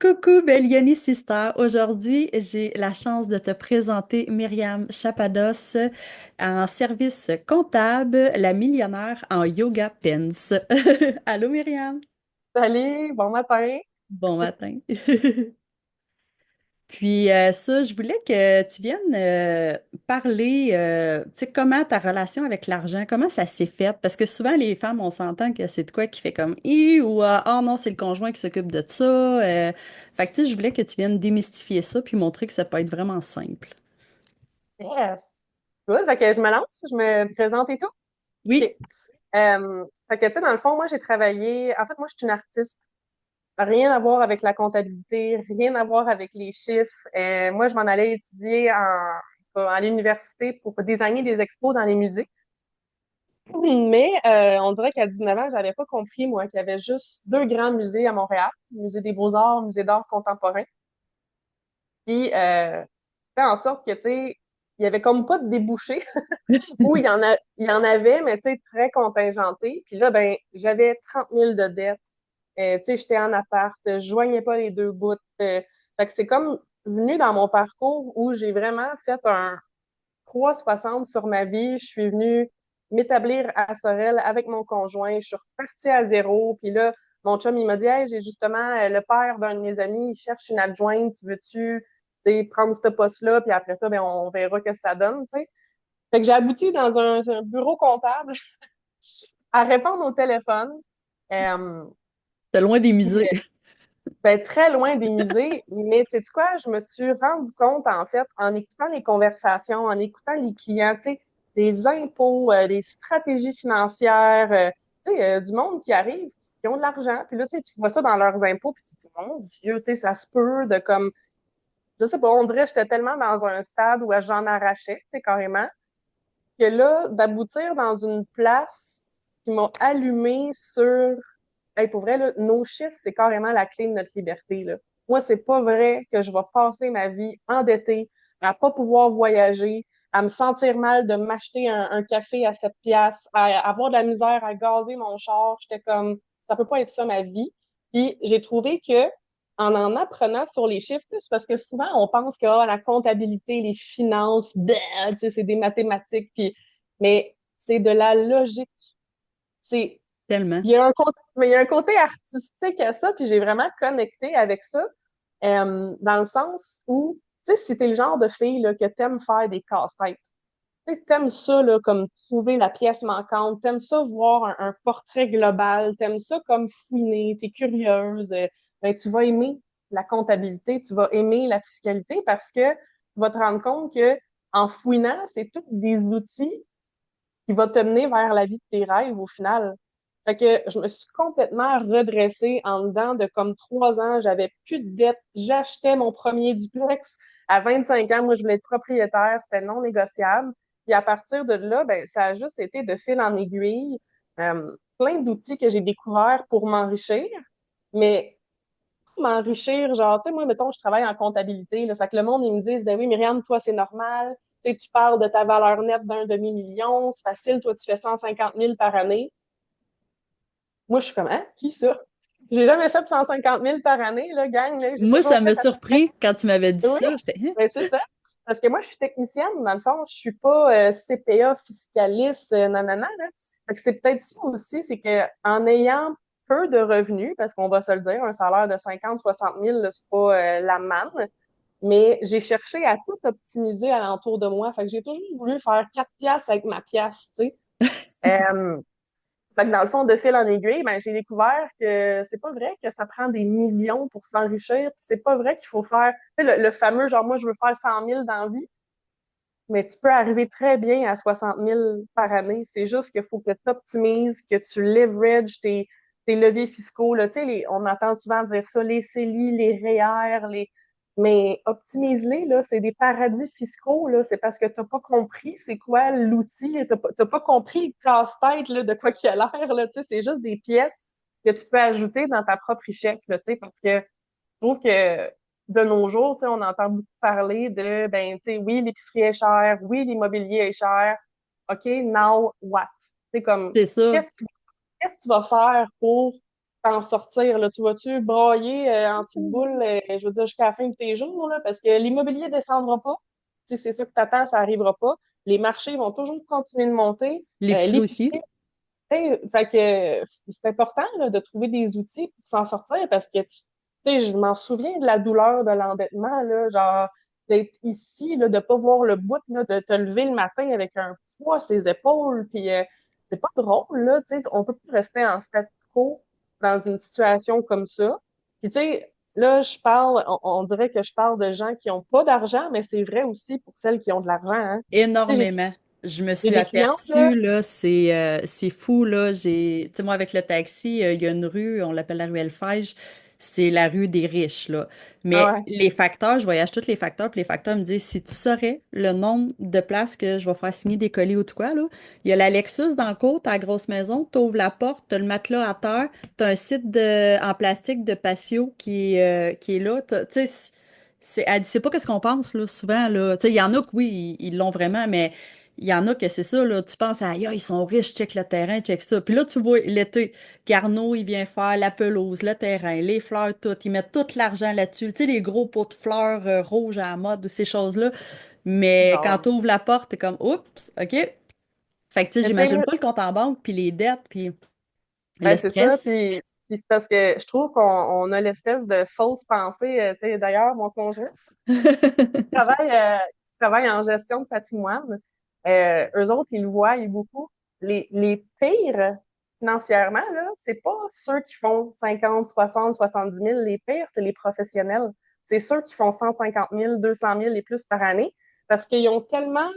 Coucou, belle Yoni Sister. Aujourd'hui, j'ai la chance de te présenter Myriam Chapados en service comptable, la millionnaire en yoga pants. Allô, Myriam? Salut, bon matin. Bon matin. Puis ça, je voulais que tu viennes parler, tu sais, comment ta relation avec l'argent, comment ça s'est fait? Parce que souvent, les femmes, on s'entend que c'est de quoi qui fait comme «Hi» ou «Ah non, c'est le conjoint qui s'occupe de ça». Fait que tu sais, je voulais que tu viennes démystifier ça puis montrer que ça peut être vraiment simple. Yes. Good. Fait que je me lance, je me présente et tout. Oui. OK. Fait que, tu sais, dans le fond, moi, j'ai travaillé. En fait, moi, je suis une artiste. Rien à voir avec la comptabilité, rien à voir avec les chiffres. Moi, je m'en allais étudier à l'université pour designer des expos dans les musées. Mais on dirait qu'à 19 ans, j'avais pas compris, moi, qu'il y avait juste deux grands musées à Montréal, le Musée des Beaux-Arts, le Musée d'art contemporain. Puis, fait en sorte que, tu sais, il y avait comme pas de débouchés. Oui, il y en avait, mais tu sais, très contingenté. Puis là, ben, j'avais 30 000 de dettes. Tu sais, j'étais en appart, je joignais pas les deux bouts. Fait que c'est comme venu dans mon parcours où j'ai vraiment fait un 360 sur ma vie. Je suis venue m'établir à Sorel avec mon conjoint. Je suis repartie à zéro. Puis là, mon chum, il m'a dit, hey, j'ai justement le père d'un de mes amis, il cherche une adjointe. Tu veux-tu, tu sais, prendre ce poste-là? Puis après ça, ben, on verra ce que ça donne, tu sais. Fait que j'ai abouti dans un bureau comptable à répondre au téléphone. Euh, C'était loin des puis, musées. ben, très loin des musées, mais tu sais quoi, je me suis rendu compte, en fait, en écoutant les conversations, en écoutant les clients, tu sais, des impôts, des stratégies financières, tu sais, du monde qui arrive, qui ont de l'argent, puis là, tu vois ça dans leurs impôts, puis tu te dis, mon Dieu, tu sais, ça se peut de comme, je sais pas, on dirait que j'étais tellement dans un stade où j'en arrachais, tu sais, carrément, que là, d'aboutir dans une place qui m'a allumé sur hey, pour vrai, là, nos chiffres, c'est carrément la clé de notre liberté. Là. Moi, c'est pas vrai que je vais passer ma vie endettée, à pas pouvoir voyager, à me sentir mal de m'acheter un café à 7 piastres, à avoir de la misère à gazer mon char. J'étais comme, ça peut pas être ça ma vie. Puis j'ai trouvé que en apprenant sur les chiffres, tu sais, c'est parce que souvent on pense que la comptabilité, les finances, tu sais, c'est des mathématiques, puis mais c'est de la logique. C'est Tellement. mais il y a un côté artistique à ça, puis j'ai vraiment connecté avec ça, dans le sens où, tu sais, si t'es le genre de fille là, que t'aimes faire des casse-têtes, tu sais, t'aimes ça là, comme trouver la pièce manquante, t'aimes ça voir un portrait global, t'aimes ça comme fouiner, t'es curieuse, ben, tu vas aimer la comptabilité, tu vas aimer la fiscalité parce que tu vas te rendre compte que en fouinant, c'est tous des outils qui va te mener vers la vie de tes rêves au final. Fait que je me suis complètement redressée en dedans de comme 3 ans. J'avais plus de dettes. J'achetais mon premier duplex. À 25 ans, moi, je voulais être propriétaire. C'était non négociable. Puis à partir de là, ben, ça a juste été de fil en aiguille. Plein d'outils que j'ai découverts pour m'enrichir. Mais m'enrichir, genre, tu sais, moi, mettons, je travaille en comptabilité, là, fait que le monde, ils me disent, ben oui, Myriam, toi, c'est normal, tu sais, tu parles de ta valeur nette d'un demi-million, c'est facile, toi, tu fais 150 000 par année. Moi, je suis comme, hein, qui ça? J'ai jamais fait 150 000 par année, là, gang, là, j'ai Moi, toujours ça fait m'a à peu près. surpris quand tu m'avais dit Oui, ça. J'étais, hein? ben c'est ça. Parce que moi, je suis technicienne, dans le fond, je suis pas CPA, fiscaliste, nanana, là. Fait que c'est peut-être ça aussi, c'est que en ayant peu de revenus, parce qu'on va se le dire, un salaire de 50 000 60 000, là, c'est pas la manne, mais j'ai cherché à tout optimiser alentour de moi. Fait que j'ai toujours voulu faire 4 piastres avec ma pièce, tu sais. Euh, Fait que dans le fond, de fil en aiguille, ben, j'ai découvert que c'est pas vrai que ça prend des millions pour s'enrichir. C'est pas vrai qu'il faut faire, tu sais, le fameux genre, moi, je veux faire 100 000 dans la vie, mais tu peux arriver très bien à 60 000 par année. C'est juste qu'il faut que tu optimises, que tu leverages tes leviers fiscaux. Là. Tu sais, on entend souvent dire ça, les CELI, les REER, mais optimise-les, là, c'est des paradis fiscaux, là. C'est parce que tu n'as pas compris c'est quoi l'outil, tu n'as pas compris le casse-tête là, de quoi qu'il a l'air. Là. Tu sais, c'est juste des pièces que tu peux ajouter dans ta propre richesse, là, tu sais, parce que je trouve que de nos jours, tu sais, on entend beaucoup parler de, ben, tu sais, oui, l'épicerie est chère, oui, l'immobilier est cher. OK, now what? C'est comme, C'est ça. qu'est-ce que tu vas faire pour t'en sortir, là? Tu vas-tu brailler en petite boule, je veux dire, jusqu'à la fin de tes jours, là? Parce que l'immobilier ne descendra pas. Si c'est ça que t'attends, ça n'arrivera pas. Les marchés vont toujours continuer de monter. L'épicerie aussi. L'épicerie, fait que c'est important là, de trouver des outils pour s'en sortir parce que tu sais, je m'en souviens de la douleur de l'endettement, là, genre d'être ici, là, de pas voir le bout, là, de te lever le matin avec un poids à ses épaules, puis c'est pas drôle, là, tu sais, on peut plus rester en statu quo dans une situation comme ça. Puis tu sais, là, on dirait que je parle de gens qui ont pas d'argent, mais c'est vrai aussi pour celles qui ont de l'argent, hein. Tu sais, Énormément. Je me j'ai suis des clientes, là, aperçue, là, c'est fou, là. Tu sais, moi, avec le taxi, il y a une rue, on l'appelle la rue Elfège, c'est la rue des riches, là. ah Mais ouais, les facteurs, je voyage tous les facteurs, puis les facteurs me disent, si tu saurais le nombre de places que je vais faire signer des colis ou de quoi, là, il y a la Lexus dans le cours, ta grosse maison, t'ouvres la porte, t'as le matelas à terre, t'as un site en plastique de patio qui est là. Tu sais, elle dit, c'est pas qu'est-ce qu'on pense, là, souvent, là. Tu sais, il y en a que oui, ils l'ont vraiment, mais il y en a que c'est ça, là. Tu penses, ah, ils sont riches, check le terrain, check ça. Puis là, tu vois, l'été, Garneau, il vient faire la pelouse, le terrain, les fleurs, tout. Ils mettent tout l'argent là-dessus. Tu sais, les gros pots de fleurs rouges à la mode, ces choses-là. Mais quand genre. tu ouvres la porte, t'es comme, oups, OK. Fait que, tu sais, Mais tu sais, j'imagine moi, pas le compte en banque, puis les dettes, puis le ben, c'est ça, stress. puis c'est parce que je trouve qu'on a l'espèce de fausse pensée. Tu sais, d'ailleurs, mon conjoint travaille, qui travaille en gestion de patrimoine. Eux autres, ils le voient beaucoup. Les pires financièrement, là, c'est pas ceux qui font 50, 60, 70 000. Les pires, c'est les professionnels. C'est ceux qui font 150 000, 200 000 et plus par année parce qu'ils ont tellement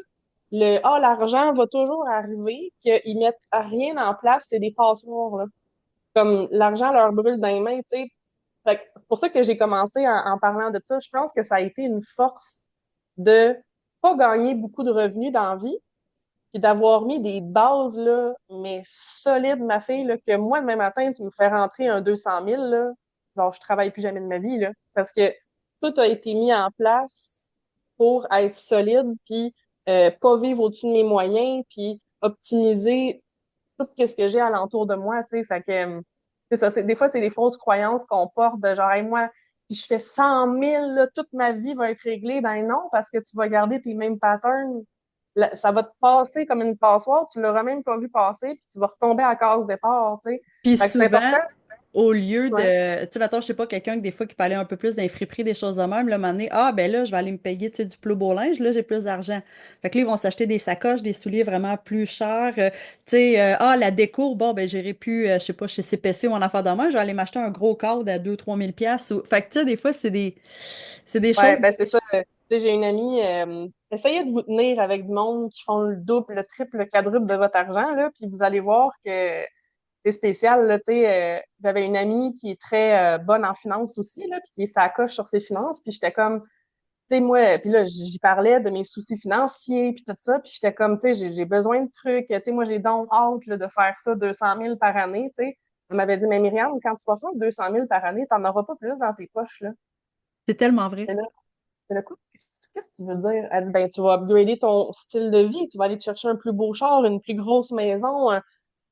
l'argent va toujours arriver qu'ils mettent rien en place, c'est des passoires, là. Comme l'argent leur brûle dans les mains, tu sais. Fait que c'est pour ça que j'ai commencé en parlant de ça. Je pense que ça a été une force de pas gagner beaucoup de revenus dans la vie, puis d'avoir mis des bases, là, mais solides, ma fille, là, que moi, demain matin, tu me fais rentrer un 200 000, là, genre, je travaille plus jamais de ma vie, là, parce que tout a été mis en place pour être solide, puis pas vivre au-dessus de mes moyens, puis optimiser tout ce que j'ai alentour de moi, tu sais. Fait que, c'est ça. Des fois, c'est des fausses croyances qu'on porte de genre, hey, moi, si je fais 100 000, là, toute ma vie va être réglée. Ben non, parce que tu vas garder tes mêmes patterns. Ça va te passer comme une passoire, tu l'auras même pas vu passer, puis tu vas retomber à la case départ, tu sais. Puis Fait que c'est souvent, important. au lieu Ouais. de, tu sais, mettons, je sais pas, quelqu'un que des fois qui parlait un peu plus d'un friperie, des choses de même, là, un moment donné, ah, ben là, je vais aller me payer, tu sais, du plus beau linge, là, j'ai plus d'argent. Fait que là, ils vont s'acheter des sacoches, des souliers vraiment plus chers. Tu sais, ah, la déco, bon, ben, j'irai plus, je sais pas, chez CPC ou en affaires de même, je vais aller m'acheter un gros cadre à 2 3 000 pièces. Fait que, tu sais, des fois, c'est des choses. Ouais, ben c'est ça. Tu sais, j'ai une amie, essayez de vous tenir avec du monde qui font le double, le triple, le quadruple de votre argent, là, puis vous allez voir que c'est spécial, là, tu sais, j'avais une amie qui est très bonne en finance aussi, là, puis qui est sa coche sur ses finances, puis j'étais comme, tu sais, moi, puis là, j'y parlais de mes soucis financiers, puis tout ça, puis j'étais comme, tu sais, j'ai besoin de trucs, tu sais, moi, j'ai donc hâte, là, de faire ça 200 000 par année, tu sais. Elle m'avait dit, mais Myriam, quand tu vas faire 200 000 par année, t'en auras pas plus dans tes poches, là. C'est tellement vrai. J'étais là, quoi, qu'est-ce que tu veux dire? Elle dit, ben, tu vas upgrader ton style de vie, tu vas aller te chercher un plus beau char, une plus grosse maison,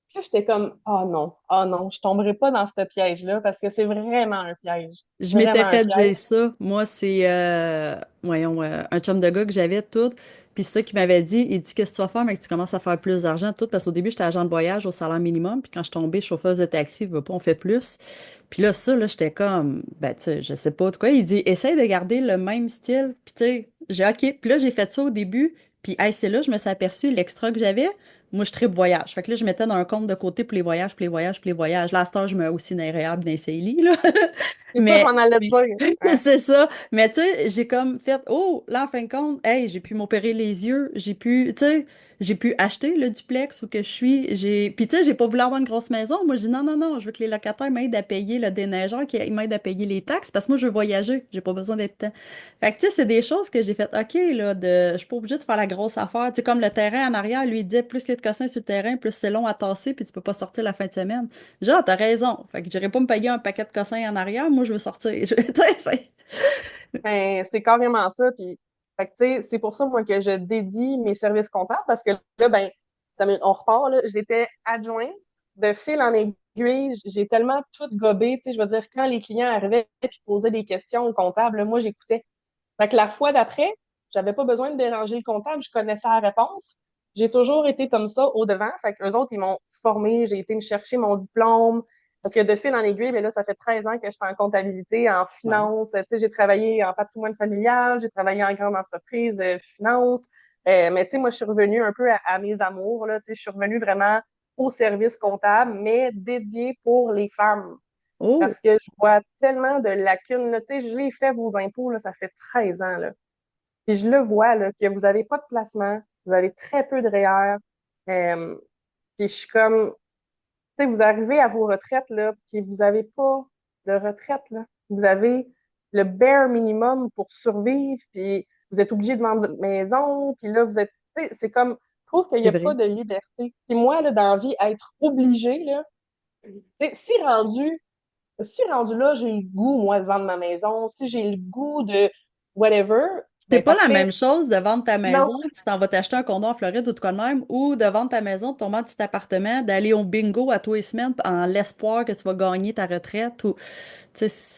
puis là, j'étais comme, oh non, je tomberai pas dans ce piège-là parce que c'est vraiment un piège. Je Vraiment m'étais un fait piège. dire ça. Moi, c'est, voyons, un chum de gars que j'avais tout. Puis c'est ça qui m'avait dit, il dit, qu'est-ce que tu vas faire, mais que tu commences à faire plus d'argent, tout. Parce qu'au début, j'étais agent de voyage au salaire minimum. Puis quand je suis tombée chauffeuse de taxi, il veut pas, on fait plus. Puis là, ça, là, j'étais comme, ben, tu sais, je sais pas de quoi. Il dit, essaye de garder le même style. Puis tu sais, j'ai OK. Puis là, j'ai fait ça au début. Puis, hey, c'est là, je me suis aperçue, l'extra que j'avais, moi, je tripe voyage. Fait que là, je mettais dans un compte de côté pour les voyages, pour les voyages, pour les voyages. Là, à cette heure, je mets aussi dans les réhab, dans les CELI, là. C'est ça, je Mais m'en allais te dire. Ouais. c'est ça. Mais tu sais, j'ai comme fait, oh, là, en fin de compte, hey, j'ai pu m'opérer les yeux, j'ai pu, tu sais, j'ai pu acheter le duplex où que je suis. Puis tu sais, j'ai pas voulu avoir une grosse maison. Moi, je dis non, non, non, je veux que les locataires m'aident à payer le déneigeur, qu'ils m'aident à payer les taxes, parce que moi, je veux voyager. J'ai pas besoin d'être. Fait que tu sais, c'est des choses que j'ai fait, OK, là, je suis pas obligée de faire la grosse affaire. Tu sais, comme le terrain en arrière, lui, il disait, plus qu'il y a de cossins sur le terrain, plus c'est long à tasser, puis tu peux pas sortir la fin de semaine. Genre, t'as raison. Fait que j'irai pas me payer un paquet de cossins en arrière. Moi, je veux sortir. Tu sais, Ben, c'est carrément ça. Puis, fait que, tu sais, c'est pour ça, moi, que je dédie mes services comptables parce que là, ben, on repart, là, j'étais adjointe de fil en aiguille j'ai tellement tout gobé, tu sais, je veux dire, quand les clients arrivaient et posaient des questions au comptable, là, moi, j'écoutais. Fait que la fois d'après, j'avais pas besoin de déranger le comptable, je connaissais la réponse. J'ai toujours été comme ça au devant. Fait que eux autres, ils m'ont formé, j'ai été me chercher mon diplôme. Fait que de fil en aiguille, ben là, ça fait 13 ans que je suis en comptabilité, en Wow. finance. Tu sais, j'ai travaillé en patrimoine familial, j'ai travaillé en grande entreprise, finance. Mais tu sais, moi, je suis revenue un peu à mes amours, là. Tu sais, je suis revenue vraiment au service comptable, mais dédié pour les femmes Oh, parce que je vois tellement de lacunes. Là. Tu sais, je l'ai fait vos impôts, là, ça fait 13 ans. Là. Puis je le vois, là, que vous n'avez pas de placement, vous avez très peu de REER. Euh, puis je suis comme, tu sais, vous arrivez à vos retraites, là, puis vous n'avez pas de retraite. Là. Vous avez le bare minimum pour survivre, puis vous êtes obligé de vendre votre maison, puis là, vous êtes, tu sais, c'est comme, je trouve qu'il n'y c'est a pas vrai. de liberté. Puis moi, là, dans la vie, être obligé, là, tu sais, si rendu là, j'ai le goût, moi, de vendre ma maison, si j'ai le goût de whatever, C'est ben pas la parfait. même chose de vendre ta Non, maison, tu t'en vas t'acheter un condo en Floride ou de quoi de même, ou de vendre ta maison, de tomber en petit appartement, d'aller au bingo à tous les semaines en l'espoir que tu vas gagner ta retraite ou, tu sais,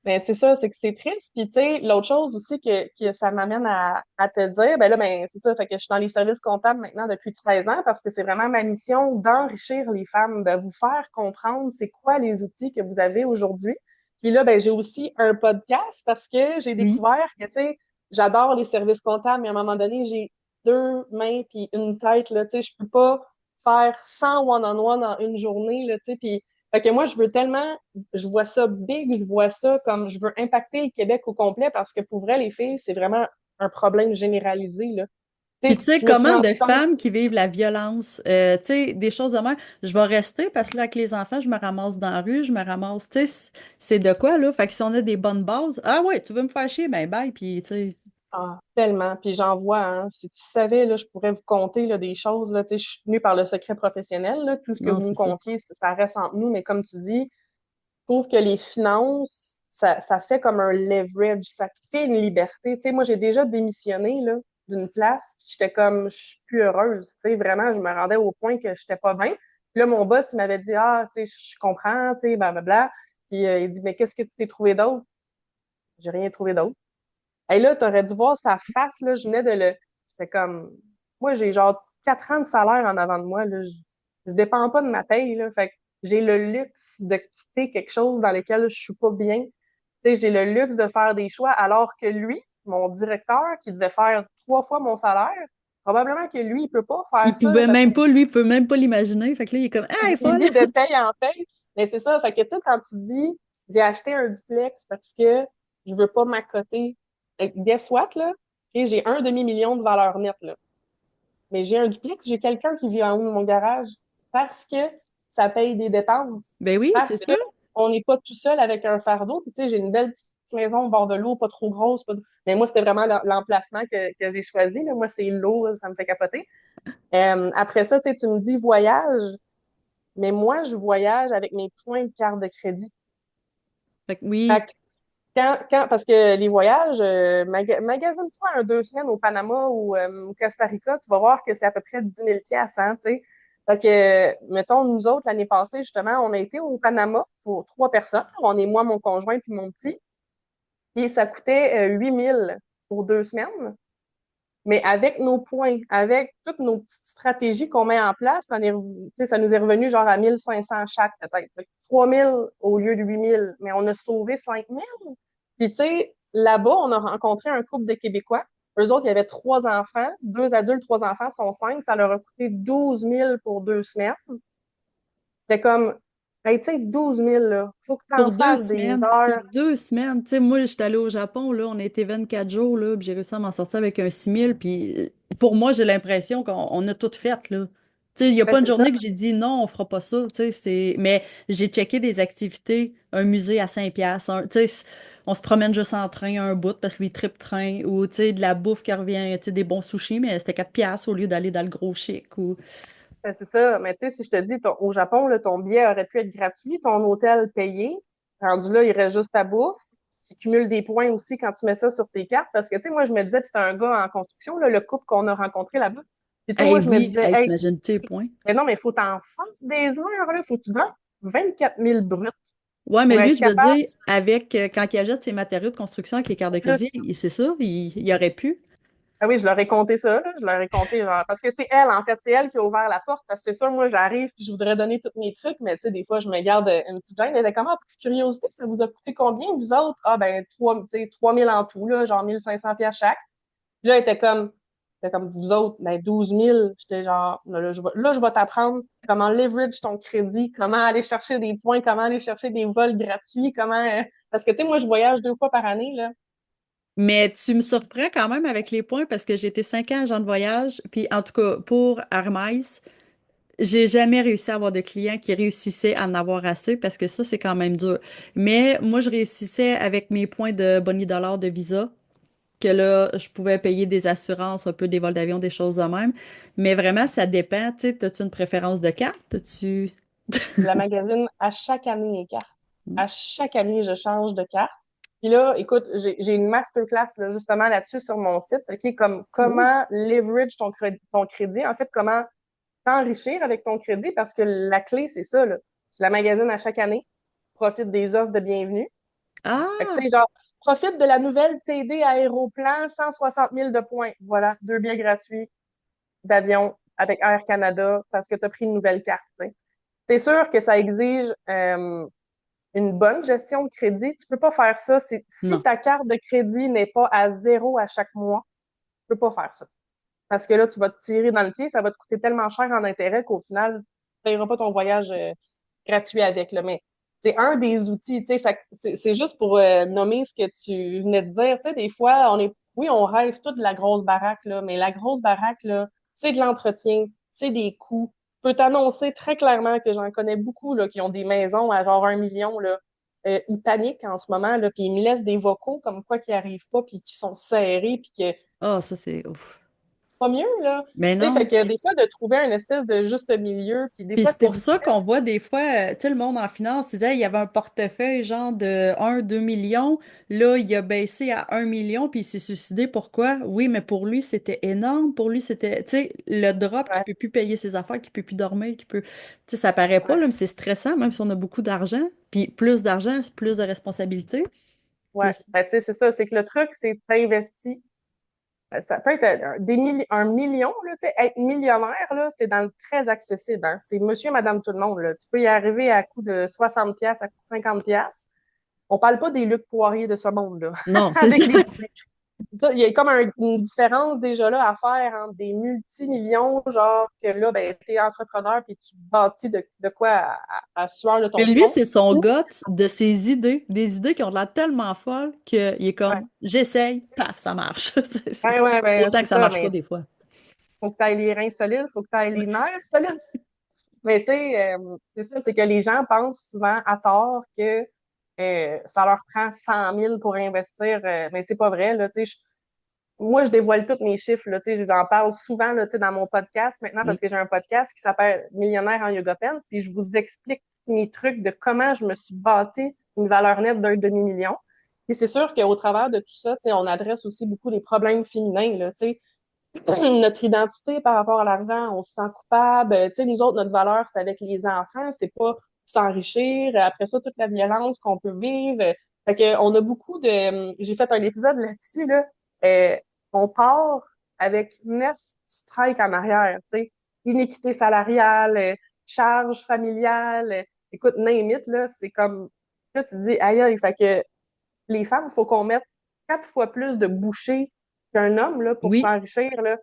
mais c'est ça, c'est que c'est triste. Puis, tu sais, l'autre chose aussi que ça m'amène à te dire, ben là, ben, c'est ça, fait que je suis dans les services comptables maintenant depuis 13 ans parce que c'est vraiment ma mission d'enrichir les femmes, de vous faire comprendre c'est quoi les outils que vous avez aujourd'hui. Puis là, ben, j'ai aussi un podcast parce que j'ai oui. découvert que, tu sais, j'adore les services comptables, mais à un moment donné, j'ai deux mains puis une tête, là, tu sais, je peux pas faire 100 one-on-one en une journée, là, tu sais, puis fait que moi, je veux tellement, je vois ça big, je vois ça comme, je veux impacter le Québec au complet parce que pour vrai, les filles, c'est vraiment un problème généralisé, là. Tu Puis sais, tu sais, je me suis comment rendu de compte, femmes qui vivent la violence, tu sais, des choses de même, je vais rester parce que là, avec les enfants, je me ramasse dans la rue, je me ramasse, tu sais, c'est de quoi, là? Fait que si on a des bonnes bases, ah ouais, tu veux me faire chier, ben bye, puis tu sais, ah, tellement, puis j'en vois, hein, si tu savais, là, je pourrais vous conter, là, des choses, là, tu sais, je suis tenue par le secret professionnel, là, tout ce que non, vous me c'est ça. confiez, ça reste entre nous, mais comme tu dis, je trouve que les finances, ça fait comme un leverage, ça crée une liberté. Tu sais, moi, j'ai déjà démissionné là, d'une place, puis j'étais comme, je suis plus heureuse. Tu sais, vraiment, je me rendais au point que j'étais pas bien. Puis là, mon boss, il m'avait dit, ah, tu sais, je comprends, tu sais, blablabla. Puis il dit, mais qu'est-ce que tu t'es trouvé d'autre? J'ai rien trouvé d'autre. Et là, t'aurais dû voir sa face, là, je venais de le. J'étais comme, moi, j'ai genre 4 ans de salaire en avant de moi, là. Je dépends pas de ma paye, là. Fait que j'ai le luxe de quitter quelque chose dans lequel je suis pas bien. Tu sais, j'ai le luxe de faire des choix, alors que lui, mon directeur, qui devait faire 3 fois mon salaire, probablement que lui, il peut pas Il faire ça, là, pouvait parce même qu'il pas, lui, il peut même pas l'imaginer. Fait que là, il est comme, ah, elle est il folle. vit de paye en paye. Mais c'est ça. Fait que, tu sais, quand tu dis, j'ai acheté un duplex parce que je veux pas m'accoter. Guess what, là? Et j'ai un demi-million de valeur nette, là. Mais j'ai un duplex, j'ai quelqu'un qui vit en haut de mon garage parce que ça paye des dépenses. Ben oui, c'est Parce que ça. on n'est pas tout seul avec un fardeau. Puis, tu sais, j'ai une belle petite maison au bord de l'eau, pas trop grosse. Mais moi, c'était vraiment l'emplacement que j'ai choisi. Là. Moi, c'est l'eau, là, ça me fait capoter. Après ça, tu sais, tu me dis voyage. Mais moi, je voyage avec mes points de carte de crédit. Fait que Fait oui. que parce que les voyages, magasine-toi 2 semaines au Panama ou au Costa Rica, tu vas voir que c'est à peu près 10 000 piastres, hein, tu sais. Fait que, mettons, nous autres, l'année passée, justement, on a été au Panama pour 3 personnes. On est moi, mon conjoint puis mon petit. Et ça coûtait 8 000 pour 2 semaines. Mais avec nos points, avec toutes nos petites stratégies qu'on met en place, ça nous est revenu genre à 1 500 chaque peut-être. Fait que 3 000 au lieu de 8 000, mais on a sauvé 5 000. Puis tu sais, là-bas, on a rencontré un couple de Québécois. Eux autres, il y avait 3 enfants, 2 adultes, 3 enfants, sont 5. Ça leur a coûté 12 000 pour 2 semaines. C'était comme, hey, tu sais, 12 000, là, faut que tu en Pour deux fasses des semaines, puis c'est heures. 2 semaines. Tu sais, moi, j'étais allée au Japon, là, on a été 24 jours, là, puis j'ai réussi à m'en sortir avec un 6 000. Puis pour moi, j'ai l'impression qu'on a tout fait, là. Tu sais, il n'y a Ben, pas une c'est ça. journée que j'ai dit non, on fera pas ça, tu sais, c'est... Mais j'ai checké des activités, un musée à 5 piastres, tu sais, on se promène juste en train un bout parce que lui, trip train, ou, tu sais, de la bouffe qui revient, tu sais, des bons sushis, mais c'était 4 piastres au lieu d'aller dans le gros chic, ou... Ben, c'est ça. Mais tu sais, si je te dis, au Japon, là, ton billet aurait pu être gratuit, ton hôtel payé. Rendu là, il reste juste ta bouffe. Tu cumules des points aussi quand tu mets ça sur tes cartes. Parce que, tu sais, moi, je me disais, puis c'était un gars en construction, là, le couple qu'on a rencontré là-bas. Puis, tu sais, Hey, moi, je me oui, disais, hey, hey, t'imagines-tu les points? mais non, mais il faut t'en fasses des heures, là, faut que tu vends. 24 000 bruts Ouais, mais pour lui, être je veux capable dire, avec quand il achète ses matériaux de construction avec les cartes de crédit, plus. c'est ça, il aurait pu. Ah oui, je leur ai compté ça, là. Je leur ai compté, genre, parce que c'est elle, en fait, c'est elle qui a ouvert la porte, parce que c'est sûr, moi, j'arrive, puis je voudrais donner tous mes trucs, mais tu sais, des fois, je me garde une petite gêne. Elle était comme, ah, pour curiosité, ça vous a coûté combien, vous autres? Ah, ben, 3 000 en tout, là, genre 1 500 pièces chaque. Puis là, elle était comme, vous autres, ben, 12 000. J'étais genre, là, je vais t'apprendre comment leverage ton crédit, comment aller chercher des points, comment aller chercher des vols gratuits, parce que, tu sais, moi, je voyage 2 fois par année, là. Mais tu me surprends quand même avec les points parce que j'ai été 5 ans agent de voyage, puis en tout cas, pour Hermès, j'ai jamais réussi à avoir de clients qui réussissaient à en avoir assez parce que ça, c'est quand même dur. Mais moi, je réussissais avec mes points de Bonnie Dollar de Visa, que là, je pouvais payer des assurances, un peu des vols d'avion, des choses de même. Mais vraiment, ça dépend. Tu sais, as-tu une préférence de carte? As-tu... La magazine à chaque année les cartes. À chaque année, je change de carte. Puis là, écoute, j'ai une masterclass là, justement là-dessus sur mon site, qui est comme Cool. comment leverage ton crédit, en fait, comment t'enrichir avec ton crédit, parce que la clé, c'est ça, là. Tu la magasines à chaque année, profite des offres de bienvenue. Fait que, tu Ah! sais, genre, profite de la nouvelle TD Aéroplan, 160 000 de points. Voilà, 2 billets gratuits d'avion avec Air Canada parce que tu as pris une nouvelle carte, tu sais. C'est sûr que ça exige une bonne gestion de crédit. Tu peux pas faire ça. Si Non. ta carte de crédit n'est pas à zéro à chaque mois, tu peux pas faire ça. Parce que là, tu vas te tirer dans le pied, ça va te coûter tellement cher en intérêt qu'au final, tu ne payeras pas ton voyage gratuit avec. Là. Mais c'est un des outils, tu sais. Fait que c'est juste pour nommer ce que tu venais de dire. Tu sais, des fois, oui, on rêve tout de la grosse baraque, là, mais la grosse baraque, là, c'est de l'entretien, c'est des coûts. Je peux t'annoncer très clairement que j'en connais beaucoup là, qui ont des maisons à genre 1 million. Là. Ils paniquent en ce moment, là, puis ils me laissent des vocaux comme quoi qui arrivent pas, puis qui sont serrés, puis que Ah, ça, c'est ouf. pas mieux, là. Mais Tu sais, fait non. que des fois, de trouver une espèce de juste milieu, puis des Puis fois, c'est c'est pour difficile. ça qu'on voit des fois, tu sais, le monde en finance, il disait, il y avait un portefeuille genre de 1, 2 millions. Là, il a baissé à 1 million, puis il s'est suicidé. Pourquoi? Oui, mais pour lui, c'était énorme. Pour lui, c'était, tu sais, le drop qui Ouais, peut plus payer ses affaires, qui peut plus dormir, qui peut... Tu sais, ça paraît pas, ouais, là, mais c'est stressant, même si on a beaucoup d'argent. Puis plus d'argent, plus de responsabilités. ouais. Plus... Ben, tu sais, c'est ça. C'est que le truc, c'est t'investis. Ça peut être un million, là, tu sais, être millionnaire, là, c'est dans le très accessible, hein. C'est monsieur, madame, tout le monde, là. Tu peux y arriver à coût de 60 pièces, à coût de 50 pièces. On parle pas des Luc Poirier de ce monde, là. Non, c'est ça. Avec il y a comme une différence déjà là à faire entre des multimillions, genre que là, ben, t'es entrepreneur puis tu bâtis de quoi à sueur de Mais ton lui, front. c'est son Ou, gut de ses idées, des idées qui ont l'air tellement folles qu'il est ouais, comme, j'essaye, paf, ça marche. ouais, ouais, ben, Autant c'est que ça ça, marche pas mais des fois. faut que tu ailles les reins solides, faut que tu ailles les nerfs solides. Mais tu sais, c'est ça, c'est que les gens pensent souvent à tort que ça leur prend 100 000 pour investir, mais c'est pas vrai, là, tu sais, moi, je dévoile tous mes chiffres, là, tu sais, j'en parle souvent, là, tu sais, dans mon podcast maintenant Mm. parce que j'ai un podcast qui s'appelle Millionnaire en Yoga Pants, puis je vous explique mes trucs de comment je me suis bâti une valeur nette d'1 demi-million. Puis c'est sûr qu'au travers de tout ça, tu sais, on adresse aussi beaucoup les problèmes féminins, là, tu sais, notre identité par rapport à l'argent, on se sent coupable. Tu sais, nous autres, notre valeur, c'est avec les enfants, c'est pas s'enrichir. Après ça, toute la violence qu'on peut vivre. Fait que, on a beaucoup de... J'ai fait un épisode là-dessus, là. Euh, on part avec 9 strikes en arrière, tu sais. Inéquité salariale, charge familiale. Écoute, name it, là, c'est comme... Là, tu te dis, aïe, aïe, fait que les femmes, il faut qu'on mette 4 fois plus de bouchées qu'un homme là, pour Oui, s'enrichir. Là.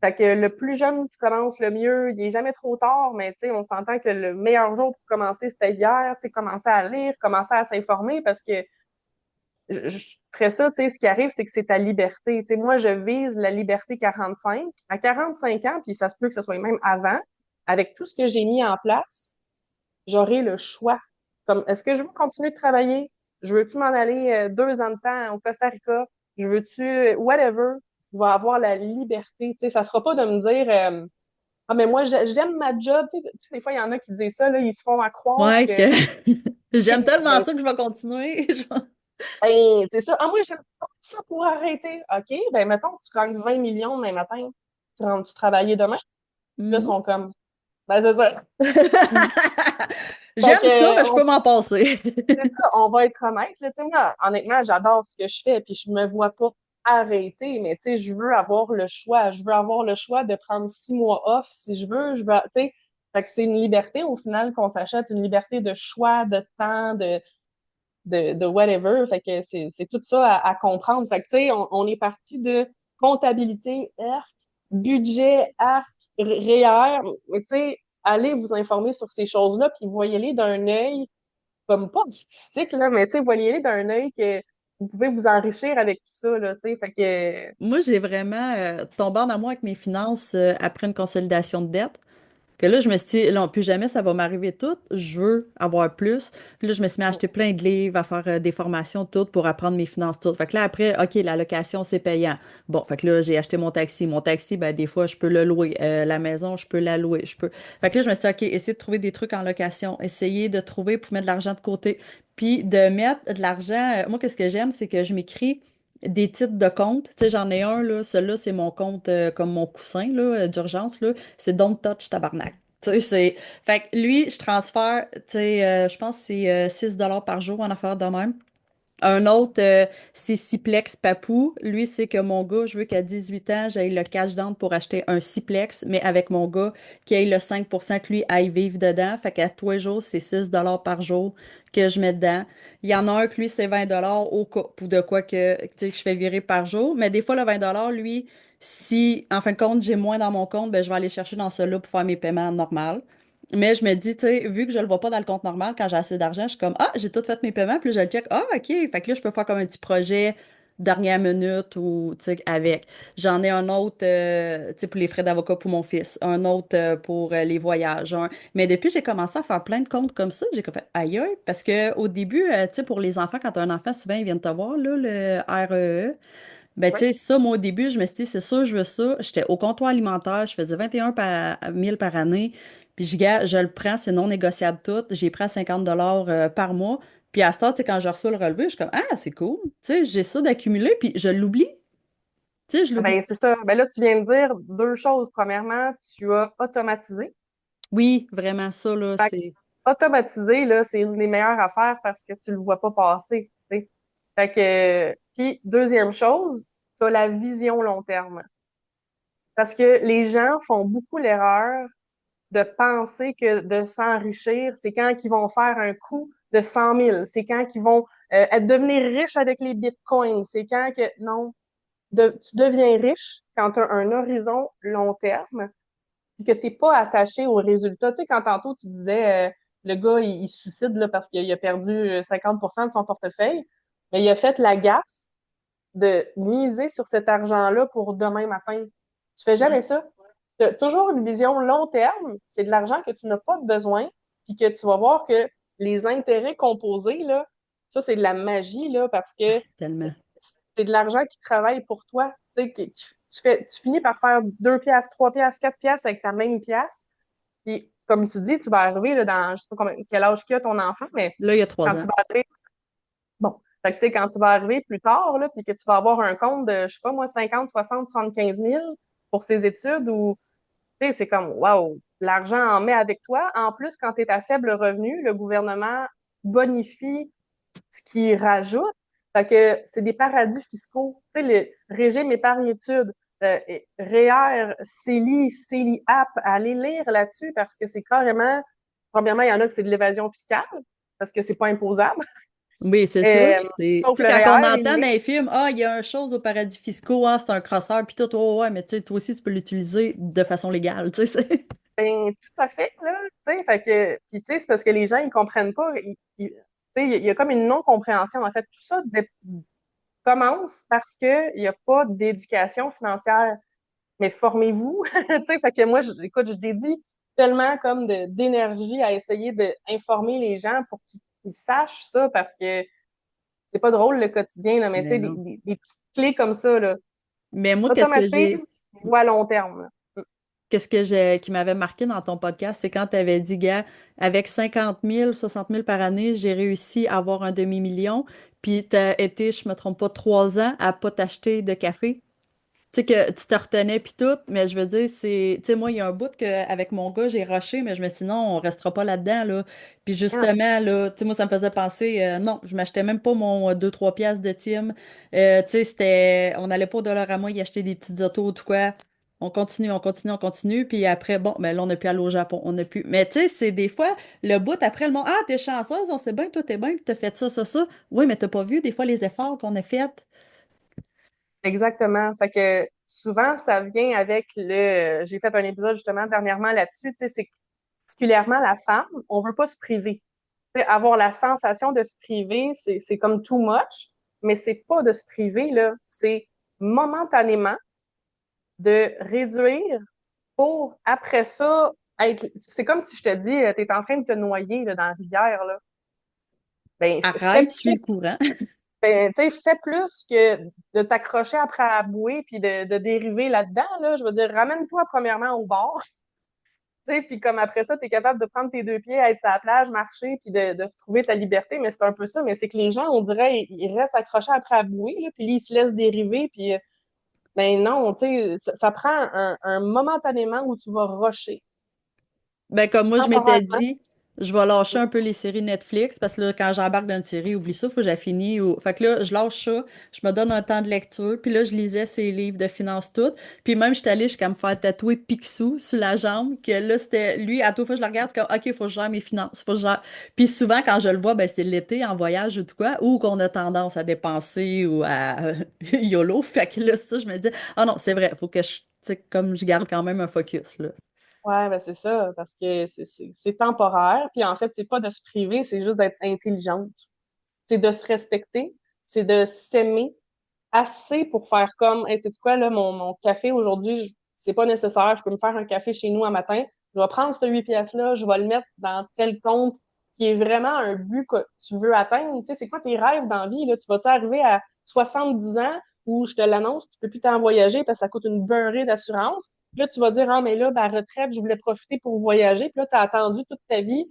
Fait que le plus jeune tu commences, le mieux. Il est jamais trop tard, mais on s'entend que le meilleur jour pour commencer, c'était hier. Commencer à lire, commencer à s'informer parce que après ça, ce qui arrive, c'est que c'est ta liberté. Moi, je vise la liberté 45. À 45 ans, puis ça se peut que ce soit même avant, avec tout ce que j'ai mis en place, j'aurai le choix. Comme, est-ce que je veux continuer de travailler? Je veux-tu m'en aller 2 ans de temps au Costa Rica? Je veux-tu, whatever, je vais avoir la liberté. Tu sais, ça sera pas de me dire, ah, mais moi, j'aime ma job. Des fois, il y en a qui disent ça, là, ils se font à croire ouais, que que, j'aime tellement ben, ça que je vais continuer. c'est ça. Ah, moi, j'aime pas ça pour arrêter. OK, ben, mettons, tu gagnes 20 millions demain matin. Tu rentres-tu travailler demain? Là, ils Mhm. sont comme, ben, c'est ça. Fait J'aime ça, que, mais je peux m'en passer. c'est ça, on va être honnête, là, tu sais, moi, honnêtement, j'adore ce que je fais, puis je me vois pas arrêter, mais tu sais, je veux avoir le choix. Je veux avoir le choix de prendre 6 mois off si je veux, tu sais. Fait que c'est une liberté, au final, qu'on s'achète, une liberté de choix, de temps, de whatever. Fait que c'est tout ça à comprendre. Fait que, tu sais, on est parti de comptabilité, ARC, budget, ARC, REER. Mais tu sais, allez vous informer sur ces choses-là, puis voyez-les d'un œil comme pas artistique, là, mais tu sais, voyez-les d'un œil que vous pouvez vous enrichir avec tout ça, là, tu sais. Fait que, Moi, j'ai vraiment tombé en amour avec mes finances après une consolidation de dette. Que là, je me suis dit, non, plus jamais ça va m'arriver tout. Je veux avoir plus. Puis là, je me suis mis à acheter plein de livres, à faire des formations toutes pour apprendre mes finances toutes. Fait que là, après, OK, la location, c'est payant. Bon, fait que là, j'ai acheté mon taxi. Mon taxi, ben, des fois, je peux le louer. La maison, je peux la louer. Je peux. Fait que là, je me suis dit, OK, essayer de trouver des trucs en location. Essayer de trouver pour mettre de l'argent de côté. Puis de mettre de l'argent. Moi, qu'est-ce que j'aime, c'est que je m'écris des titres de compte. Tu sais, j'en ai un, là. Celui-là, c'est mon compte comme mon coussin, là, d'urgence, là. C'est Don't Touch Tabarnak. Tu sais, c'est... Fait que lui, je transfère, tu sais, je pense que c'est 6 par jour en affaire de même. Un autre, c'est Ciplex Papou. Lui, c'est que mon gars, je veux qu'à 18 ans, j'aille le cash down pour acheter un Ciplex, mais avec mon gars, qui ait le 5% que lui aille vivre dedans. Fait qu'à tous les jours, c'est 6 par jour que je mets dedans. Il y en a un que lui, c'est 20 au cas ou de quoi que, tu sais, que je fais virer par jour. Mais des fois, le 20 lui, si, en fin de compte, j'ai moins dans mon compte, ben, je vais aller chercher dans celui-là pour faire mes paiements normaux. Mais je me dis, tu sais, vu que je le vois pas dans le compte normal, quand j'ai assez d'argent, je suis comme, ah, j'ai tout fait mes paiements, puis je le check, ah, OK. Fait que là, je peux faire comme un petit projet dernière minute ou, tu sais, avec. J'en ai un autre, tu sais, pour les frais d'avocat pour mon fils, un autre pour les voyages. Mais depuis, j'ai commencé à faire plein de comptes comme ça, j'ai comme fait, aïe, aïe, parce que au début, tu sais, pour les enfants, quand tu as un enfant, souvent, ils viennent te voir, là, le REE. Ben, tu ouais. sais, ça, moi, au début, je me suis dit, c'est sûr, je veux ça. J'étais au comptoir alimentaire, je faisais 21 000 par année. Puis, je le prends, c'est non négociable tout. J'ai pris à 50 par mois. Puis, à ce temps, tu sais, quand je reçois le relevé, je suis comme, ah, c'est cool. Tu sais, j'ai ça d'accumuler, puis je l'oublie. Tu sais, je l'oublie. Ben, c'est ça. Ben là, tu viens de dire deux choses. Premièrement, tu as automatisé. Oui, vraiment, ça, là, Fait que c'est. automatiser, là, c'est une des meilleures affaires parce que tu le vois pas passer, tu sais. Fait que, puis, deuxième chose, tu as la vision long terme. Parce que les gens font beaucoup l'erreur de penser que de s'enrichir, c'est quand ils vont faire un coup de 100 000, c'est quand ils vont devenir riches avec les bitcoins, c'est quand que, non, tu deviens riche quand tu as un horizon long terme et que tu n'es pas attaché aux résultats. Tu sais, quand tantôt tu disais, le gars, il se suicide là, parce qu'il a perdu 50% de son portefeuille, mais il a fait la gaffe de miser sur cet argent-là pour demain matin. Tu fais Ouais, jamais ça. Tu as toujours une vision long terme. C'est de l'argent que tu n'as pas besoin, puis que tu vas voir que les intérêts composés, là, ça, c'est de la magie, là, parce que tellement. c'est de l'argent qui travaille pour toi. Tu sais, tu finis par faire 2 piastres, 3 piastres, 4 piastres avec ta même pièce. Puis, comme tu dis, tu vas arriver là, dans, je sais pas quel âge qu'il a ton enfant, mais Là, il y a quand 3 ans. tu vas arriver, bon, fait que, tu sais, quand tu vas arriver plus tard, là, puis que tu vas avoir un compte de, je sais pas moi, 50, 60, 75 000 pour ses études, ou, tu sais, c'est comme, waouh, l'argent en met avec toi. En plus, quand tu es à faible revenu, le gouvernement bonifie ce qu'il rajoute. Fait que c'est des paradis fiscaux. Tu sais, le régime épargne-études, REER, CELI App, allez lire là-dessus parce que c'est carrément, premièrement, il y en a que c'est de l'évasion fiscale parce que c'est pas imposable. Oui, c'est ça. C'est, Sauf tu sais, le quand on REER, entend dans les films, ah, il y a une chose au paradis fiscaux, ah, c'est un crosseur, puis tout, oh, ouais, mais tu sais, toi aussi, tu peux l'utiliser de façon légale, tu sais. ben, tout à fait, là, tu sais, fait que, puis tu sais, c'est parce que les gens, ils comprennent pas, tu sais, il y a comme une non-compréhension, en fait, tout ça commence parce qu'il n'y a pas d'éducation financière. Mais formez-vous. Tu sais, fait que moi, écoute, je dédie tellement comme d'énergie à essayer d'informer les gens pour qu'ils sachent ça parce que c'est pas drôle le quotidien, là, mais tu Mais sais, non. des petites clés comme ça, là. Mais moi, Automatise ou à long terme, là. qui m'avait marqué dans ton podcast, c'est quand tu avais dit, gars, avec 50 000, 60 000 par année, j'ai réussi à avoir un demi-million, puis tu as été, je me trompe pas, 3 ans à pas t'acheter de café. Tu sais, que tu te retenais puis tout, mais je veux dire, c'est. Tu sais, moi, il y a un bout que, avec mon gars, j'ai rushé, mais je me suis dit, non, on restera pas là-dedans, là. Puis Ah, justement, là, tu sais, moi, ça me faisait penser, non, je m'achetais même pas mon 2-3 piastres de Tim. Tu sais, c'était. On allait pas au Dollarama y acheter des petites autos ou tout quoi. On continue, on continue, on continue. Puis après, bon, ben là, on n'a plus aller au Japon. On n'a plus. Mais tu sais, c'est des fois, le bout après le monde, ah, t'es chanceuse, on sait bien que toi, t'es bien, que t'as fait ça, ça, ça. Oui, mais t'as pas vu, des fois, les efforts qu'on a faits. exactement. Fait que souvent, ça vient avec j'ai fait un épisode justement dernièrement là-dessus, tu sais, c'est que particulièrement la femme, on veut pas se priver. Tu sais, avoir la sensation de se priver, c'est comme too much, mais c'est pas de se priver, là. C'est momentanément de réduire pour, après ça, être. C'est comme si je te dis, t'es en train de te noyer, là, dans la rivière, là. Ben, Arrête, suis le courant. ben, tu sais, fais plus que de t'accrocher après à la bouée puis de dériver là-dedans, là. Je veux dire, ramène-toi premièrement au bord, tu sais, puis comme après ça, tu es capable de prendre tes deux pieds, être sur la plage, marcher, puis de trouver ta liberté. Mais c'est un peu ça. Mais c'est que les gens, on dirait, ils restent accrochés après la bouée, là, puis ils se laissent dériver, puis ben non, tu sais, ça prend un momentanément où tu vas rusher. Ben, comme moi, je m'étais Temporairement. dit, je vais lâcher un peu les séries Netflix parce que là, quand j'embarque dans une série, oublie ça, faut que j'ai fini. Ou... Fait que là, je lâche ça, je me donne un temps de lecture, puis là, je lisais ces livres de finances toutes. Puis même, je suis allée jusqu'à me faire tatouer Picsou sur la jambe, que là, c'était lui, à toute fois que je le regarde, c'est comme, OK, faut que je gère mes finances, faut que je gère. Puis souvent, quand je le vois, ben, c'est l'été, en voyage ou tout quoi, ou qu'on a tendance à dépenser ou à YOLO. Fait que là, ça, je me dis, ah non, c'est vrai, faut que je, tu sais, comme je garde quand même un focus, là. Ouais, ben c'est ça, parce que c'est temporaire. Puis en fait, c'est pas de se priver, c'est juste d'être intelligente. C'est de se respecter, c'est de s'aimer assez pour faire comme, hey, tu sais quoi, là, mon café aujourd'hui, c'est pas nécessaire, je peux me faire un café chez nous un matin, je vais prendre ce 8 pièces-là, je vais le mettre dans tel compte qui est vraiment un but que tu veux atteindre. Tu sais, c'est quoi tes rêves dans la vie, là? Tu vas-tu arriver à 70 ans où je te l'annonce, tu peux plus t'en voyager parce que ça coûte une beurrée d'assurance. Puis là, tu vas dire, ah, mais là, ma retraite, je voulais profiter pour voyager. Puis là, tu as attendu toute ta vie,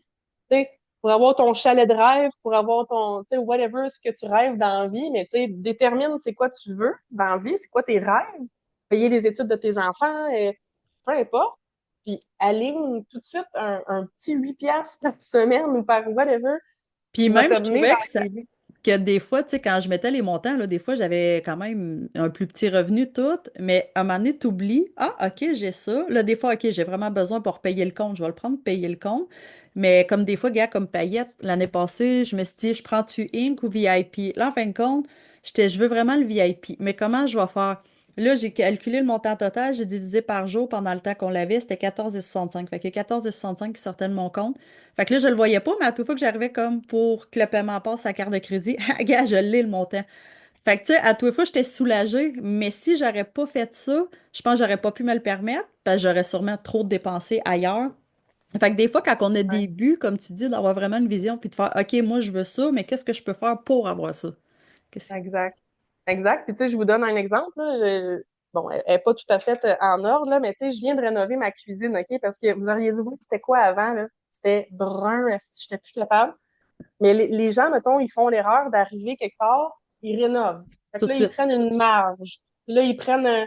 tu sais, pour avoir ton chalet de rêve, pour avoir ton, tu sais, whatever ce que tu rêves dans la vie, mais tu sais, détermine c'est quoi tu veux dans la vie, c'est quoi tes rêves, payer les études de tes enfants, peu importe. Puis aligne tout de suite un petit 8 piastres par semaine ou par whatever Puis qui va même, te je mener trouvais vers que tes buts. que des fois, tu sais, quand je mettais les montants, là, des fois, j'avais quand même un plus petit revenu tout, mais à un moment donné, t'oublies, ah, OK, j'ai ça. Là, des fois, OK, j'ai vraiment besoin pour payer le compte, je vais le prendre, payer le compte. Mais comme des fois, gars, comme Payette, l'année passée, je me suis dit, je prends-tu Inc ou VIP? Là, en fin de compte, je veux vraiment le VIP. Mais comment je vais faire? Là, j'ai calculé le montant total, j'ai divisé par jour pendant le temps qu'on l'avait, c'était 14,65. Fait que 14,65 qui sortait de mon compte. Fait que là, je le voyais pas, mais à toute fois que j'arrivais comme pour que le paiement passe à carte de crédit, ah, gars, je l'ai le montant. Fait que tu sais, à toute fois, j'étais soulagée, mais si j'aurais pas fait ça, je pense que j'aurais pas pu me le permettre, parce que j'aurais sûrement trop dépensé ailleurs. Fait que des fois, quand on a Ouais. des buts, comme tu dis, d'avoir vraiment une vision, puis de faire, OK, moi, je veux ça, mais qu'est-ce que je peux faire pour avoir ça? Qu'est-ce- Exact. Exact. Puis tu sais, je vous donne un exemple, là. Bon, elle n'est pas tout à fait en ordre, là, mais tu sais, je viens de rénover ma cuisine, OK? Parce que vous auriez dû voir c'était quoi avant, là. C'était brun, je n'étais plus capable. Mais les gens, mettons, ils font l'erreur d'arriver quelque part, ils rénovent. Fait Tout que de là, ils suite. prennent une marge. Là, ils prennent un.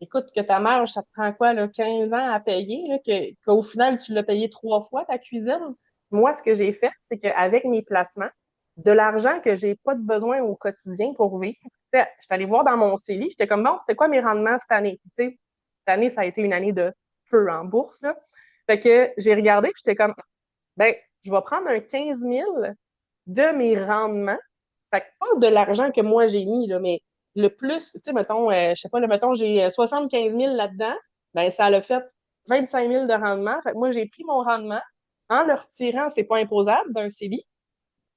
Écoute, que ta marge, ça te prend quoi, là, 15 ans à payer, là, qu'au final, tu l'as payé 3 fois, ta cuisine. Moi, ce que j'ai fait, c'est qu'avec mes placements, de l'argent que j'ai pas de besoin au quotidien pour vivre, tu sais, je suis allée voir dans mon CELI, j'étais comme, bon, c'était quoi mes rendements cette année? Puis, tu sais, cette année, ça a été une année de peu en bourse, là. Fait que j'ai regardé, puis j'étais comme, ben, je vais prendre un 15 000 de mes rendements. Fait que pas de l'argent que moi j'ai mis, là, mais le plus, tu sais, mettons, je sais pas, mettons, j'ai 75 000 là-dedans, ben, ça l'a fait 25 000 de rendement. Fait que moi, j'ai pris mon rendement en le retirant, c'est pas imposable d'un CELI.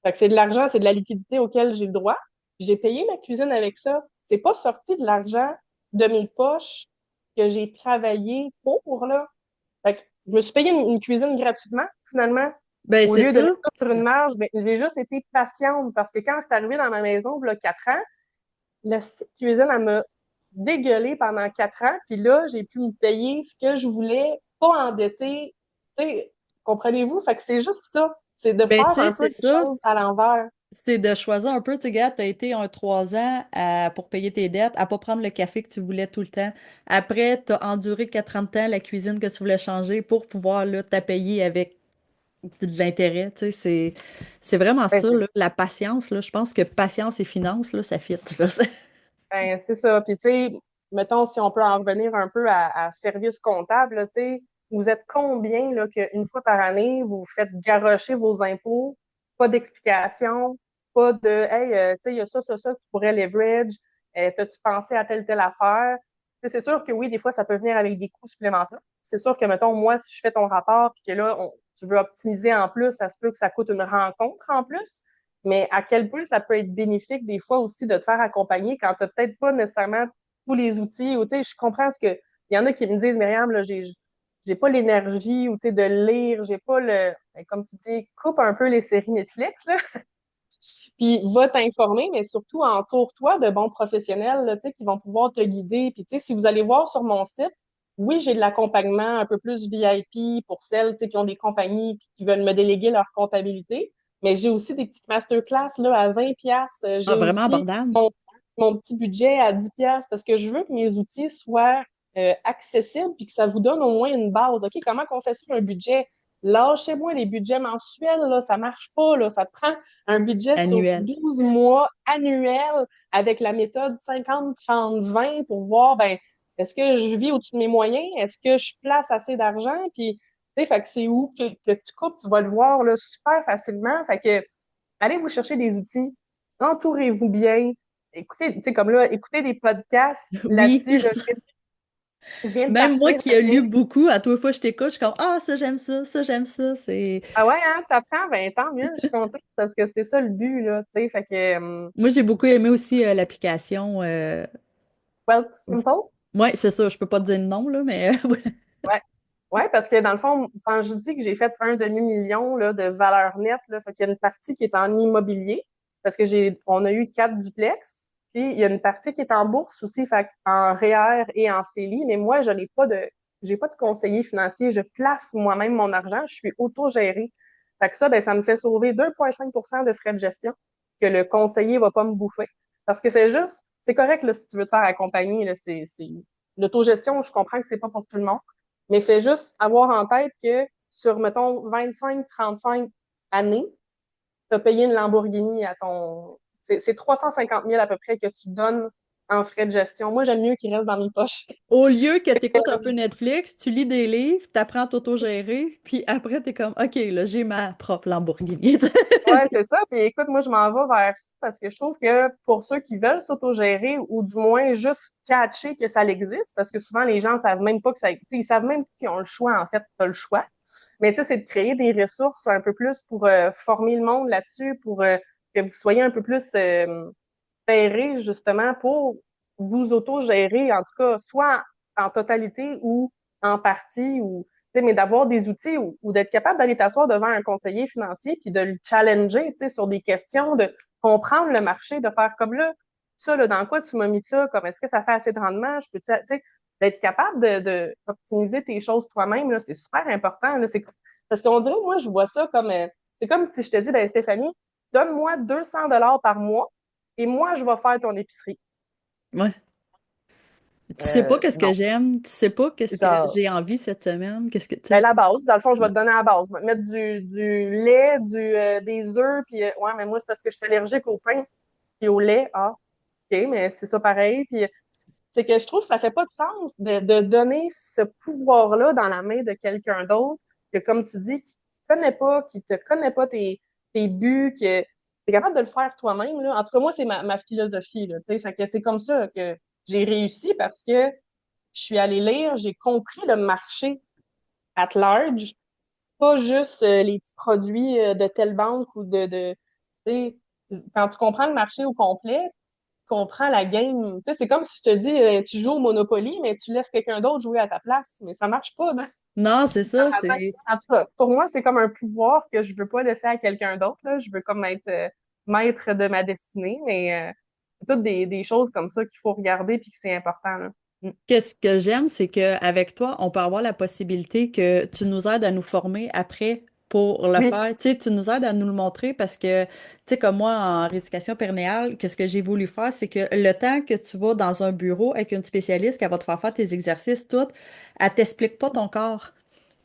Fait que c'est de l'argent, c'est de la liquidité auquel j'ai le droit. J'ai payé ma cuisine avec ça. C'est pas sorti de l'argent de mes poches que j'ai travaillé pour, là. Fait que je me suis payé une cuisine gratuitement, finalement. Ben, Au c'est lieu de ça. mettre ça sur une marge, ben, j'ai juste été patiente parce que quand je suis arrivée dans ma maison, il y a 4 ans, la petite cuisine, elle m'a dégueulé pendant 4 ans. Puis là, j'ai pu me payer ce que je voulais, pas endetter. Tu sais, comprenez-vous? Fait que c'est juste ça. C'est de Ben, tu faire sais, un peu c'est les ça. choses à l'envers. c'est de choisir un peu, tu sais, gars, t'as été un 3 ans pour payer tes dettes, à pas prendre le café que tu voulais tout le temps. Après, t'as enduré 40 ans la cuisine que tu voulais changer pour pouvoir, là, t'as payé avec de l'intérêt, tu sais, c'est vraiment Ben, ça, là, la patience, là. Je pense que patience et finance, là, ça fit, là. c'est ça. Puis, tu sais, mettons, si on peut en revenir un peu à service comptable, là, tu sais, vous êtes combien, là, qu'une fois par année, vous faites garrocher vos impôts, pas d'explication, pas de, hey, tu sais, il y a ça que tu pourrais leverage, t'as-tu pensé à telle affaire? Tu sais, c'est sûr que oui, des fois, ça peut venir avec des coûts supplémentaires. C'est sûr que, mettons, moi, si je fais ton rapport, puis que là, tu veux optimiser en plus, ça se peut que ça coûte une rencontre en plus. Mais à quel point ça peut être bénéfique des fois aussi de te faire accompagner quand tu n'as peut-être pas nécessairement tous les outils. Ou tu sais, je comprends ce que. Il y en a qui me disent, Myriam, là, j'ai pas l'énergie ou tu sais, de lire, j'ai pas le. Ben, comme tu dis, coupe un peu les séries Netflix, là, puis va t'informer, mais surtout entoure-toi de bons professionnels là, tu sais, qui vont pouvoir te guider. Puis tu sais, si vous allez voir sur mon site, oui, j'ai de l'accompagnement un peu plus VIP pour celles tu sais, qui ont des compagnies puis qui veulent me déléguer leur comptabilité. Mais j'ai aussi des petites masterclass là, à 20 pièces. Ah, J'ai vraiment aussi abordable. mon petit budget à 10 pièces parce que je veux que mes outils soient accessibles puis que ça vous donne au moins une base. OK, comment qu'on fait sur un budget? Lâchez-moi les budgets mensuels, là, ça marche pas, là. Ça te prend un budget sur Annuel. 12 mois annuel avec la méthode 50-30-20 pour voir, ben, est-ce que je vis au-dessus de mes moyens? Est-ce que je place assez d'argent? Puis, tu sais, fait que c'est où que tu coupes, tu vas le voir, là, super facilement. Fait que, allez vous chercher des outils, entourez-vous bien, écoutez, tu sais, comme là, écoutez des podcasts Oui, là-dessus, là, je viens de même moi partir, qui ai lu beaucoup, à toute fois que je t'écoute, je suis comme, ah, ça, j'aime ça. C'est... ah ouais, hein, t'apprends, ben tant mieux, je suis contente parce que c'est ça le but, là, tu sais, fait que, Moi, j'ai beaucoup aimé aussi l'application. well, simple. Ouais, c'est ça, je peux pas te dire le nom, là, mais ouais. Ouais. Ouais, parce que dans le fond, quand je dis que j'ai fait un demi-million là, de valeur nette, là, fait qu'il y a une partie qui est en immobilier, parce que on a eu 4 duplex, puis il y a une partie qui est en bourse aussi, fait en REER et en CELI, mais moi, je n'ai pas j'ai pas de conseiller financier, je place moi-même mon argent, je suis autogérée. Fait que ça, ben, ça me fait sauver 2,5 de frais de gestion que le conseiller va pas me bouffer. Parce que c'est correct, là, si tu veux te faire accompagner, là, l'autogestion, je comprends que c'est pas pour tout le monde. Mais fais juste avoir en tête que sur, mettons, 25-35 années, tu as payé une Lamborghini à ton. C'est 350 000 à peu près que tu donnes en frais de gestion. Moi, j'aime mieux qu'il reste dans mes poches. Au lieu que tu écoutes un peu Netflix, tu lis des livres, tu apprends à t'autogérer, puis après, tu es comme, OK, là, j'ai ma propre Lamborghini. Ouais, c'est ça. Puis écoute, moi, je m'en vais vers ça parce que je trouve que pour ceux qui veulent s'autogérer ou du moins juste catcher que ça existe, parce que souvent les gens savent même pas que ça, tu sais, ils savent même pas qu'ils ont le choix, en fait, t'as le choix. Mais tu sais, c'est de créer des ressources un peu plus pour former le monde là-dessus, pour que vous soyez un peu plus ferré justement pour vous autogérer, en tout cas, soit en totalité ou en partie, ou mais d'avoir des outils ou d'être capable d'aller t'asseoir devant un conseiller financier puis de le challenger sur des questions, de comprendre le marché, de faire comme là, ça, là, dans quoi tu m'as mis ça, comme est-ce que ça fait assez de rendement, je peux, tu sais, d'être capable de optimiser tes choses toi-même, là, c'est super important. Là, parce qu'on dirait, moi, je vois ça comme, c'est comme si je te dis, ben, Stéphanie, donne-moi 200 dollars par mois et moi, je vais faire ton épicerie. Ouais. Tu sais pas qu'est-ce que Non. j'aime, tu sais pas qu'est-ce que Genre, j'ai envie cette semaine, qu'est-ce que, tu ben, sais. la base, dans le fond, je vais Ouais. te donner la base. Je vais te mettre du lait, des œufs, puis ouais, mais moi, c'est parce que je suis allergique au pain puis au lait. Ah, OK, mais c'est ça pareil. Puis c'est que je trouve que ça fait pas de sens de donner ce pouvoir-là dans la main de quelqu'un d'autre que, comme tu dis, qui te connaît pas tes buts, que tu es capable de le faire toi-même, là. En tout cas, moi, c'est ma philosophie, là, tu sais. Fait que c'est comme ça que j'ai réussi parce que je suis allée lire, j'ai compris le marché at large, pas juste les petits produits de telle banque ou tu sais, quand tu comprends le marché au complet, tu comprends la game. Tu sais, c'est comme si je te dis, tu joues au Monopoly, mais tu laisses quelqu'un d'autre jouer à ta place. Mais ça marche pas, dans Non, c'est ça, ma tête. c'est... En tout cas, pour moi, c'est comme un pouvoir que je veux pas laisser à quelqu'un d'autre, là. Je veux comme être maître de ma destinée, mais c'est toutes des choses comme ça qu'il faut regarder puis que c'est important, là. Mm. Qu'est-ce que j'aime, c'est qu'avec toi, on peut avoir la possibilité que tu nous aides à nous former après pour le Oui. faire. Tu sais, tu nous aides à nous le montrer parce que, tu sais, comme moi, en rééducation périnéale, que ce que j'ai voulu faire, c'est que le temps que tu vas dans un bureau avec une spécialiste qui va te faire faire tes exercices, tout, elle t'explique pas ton corps.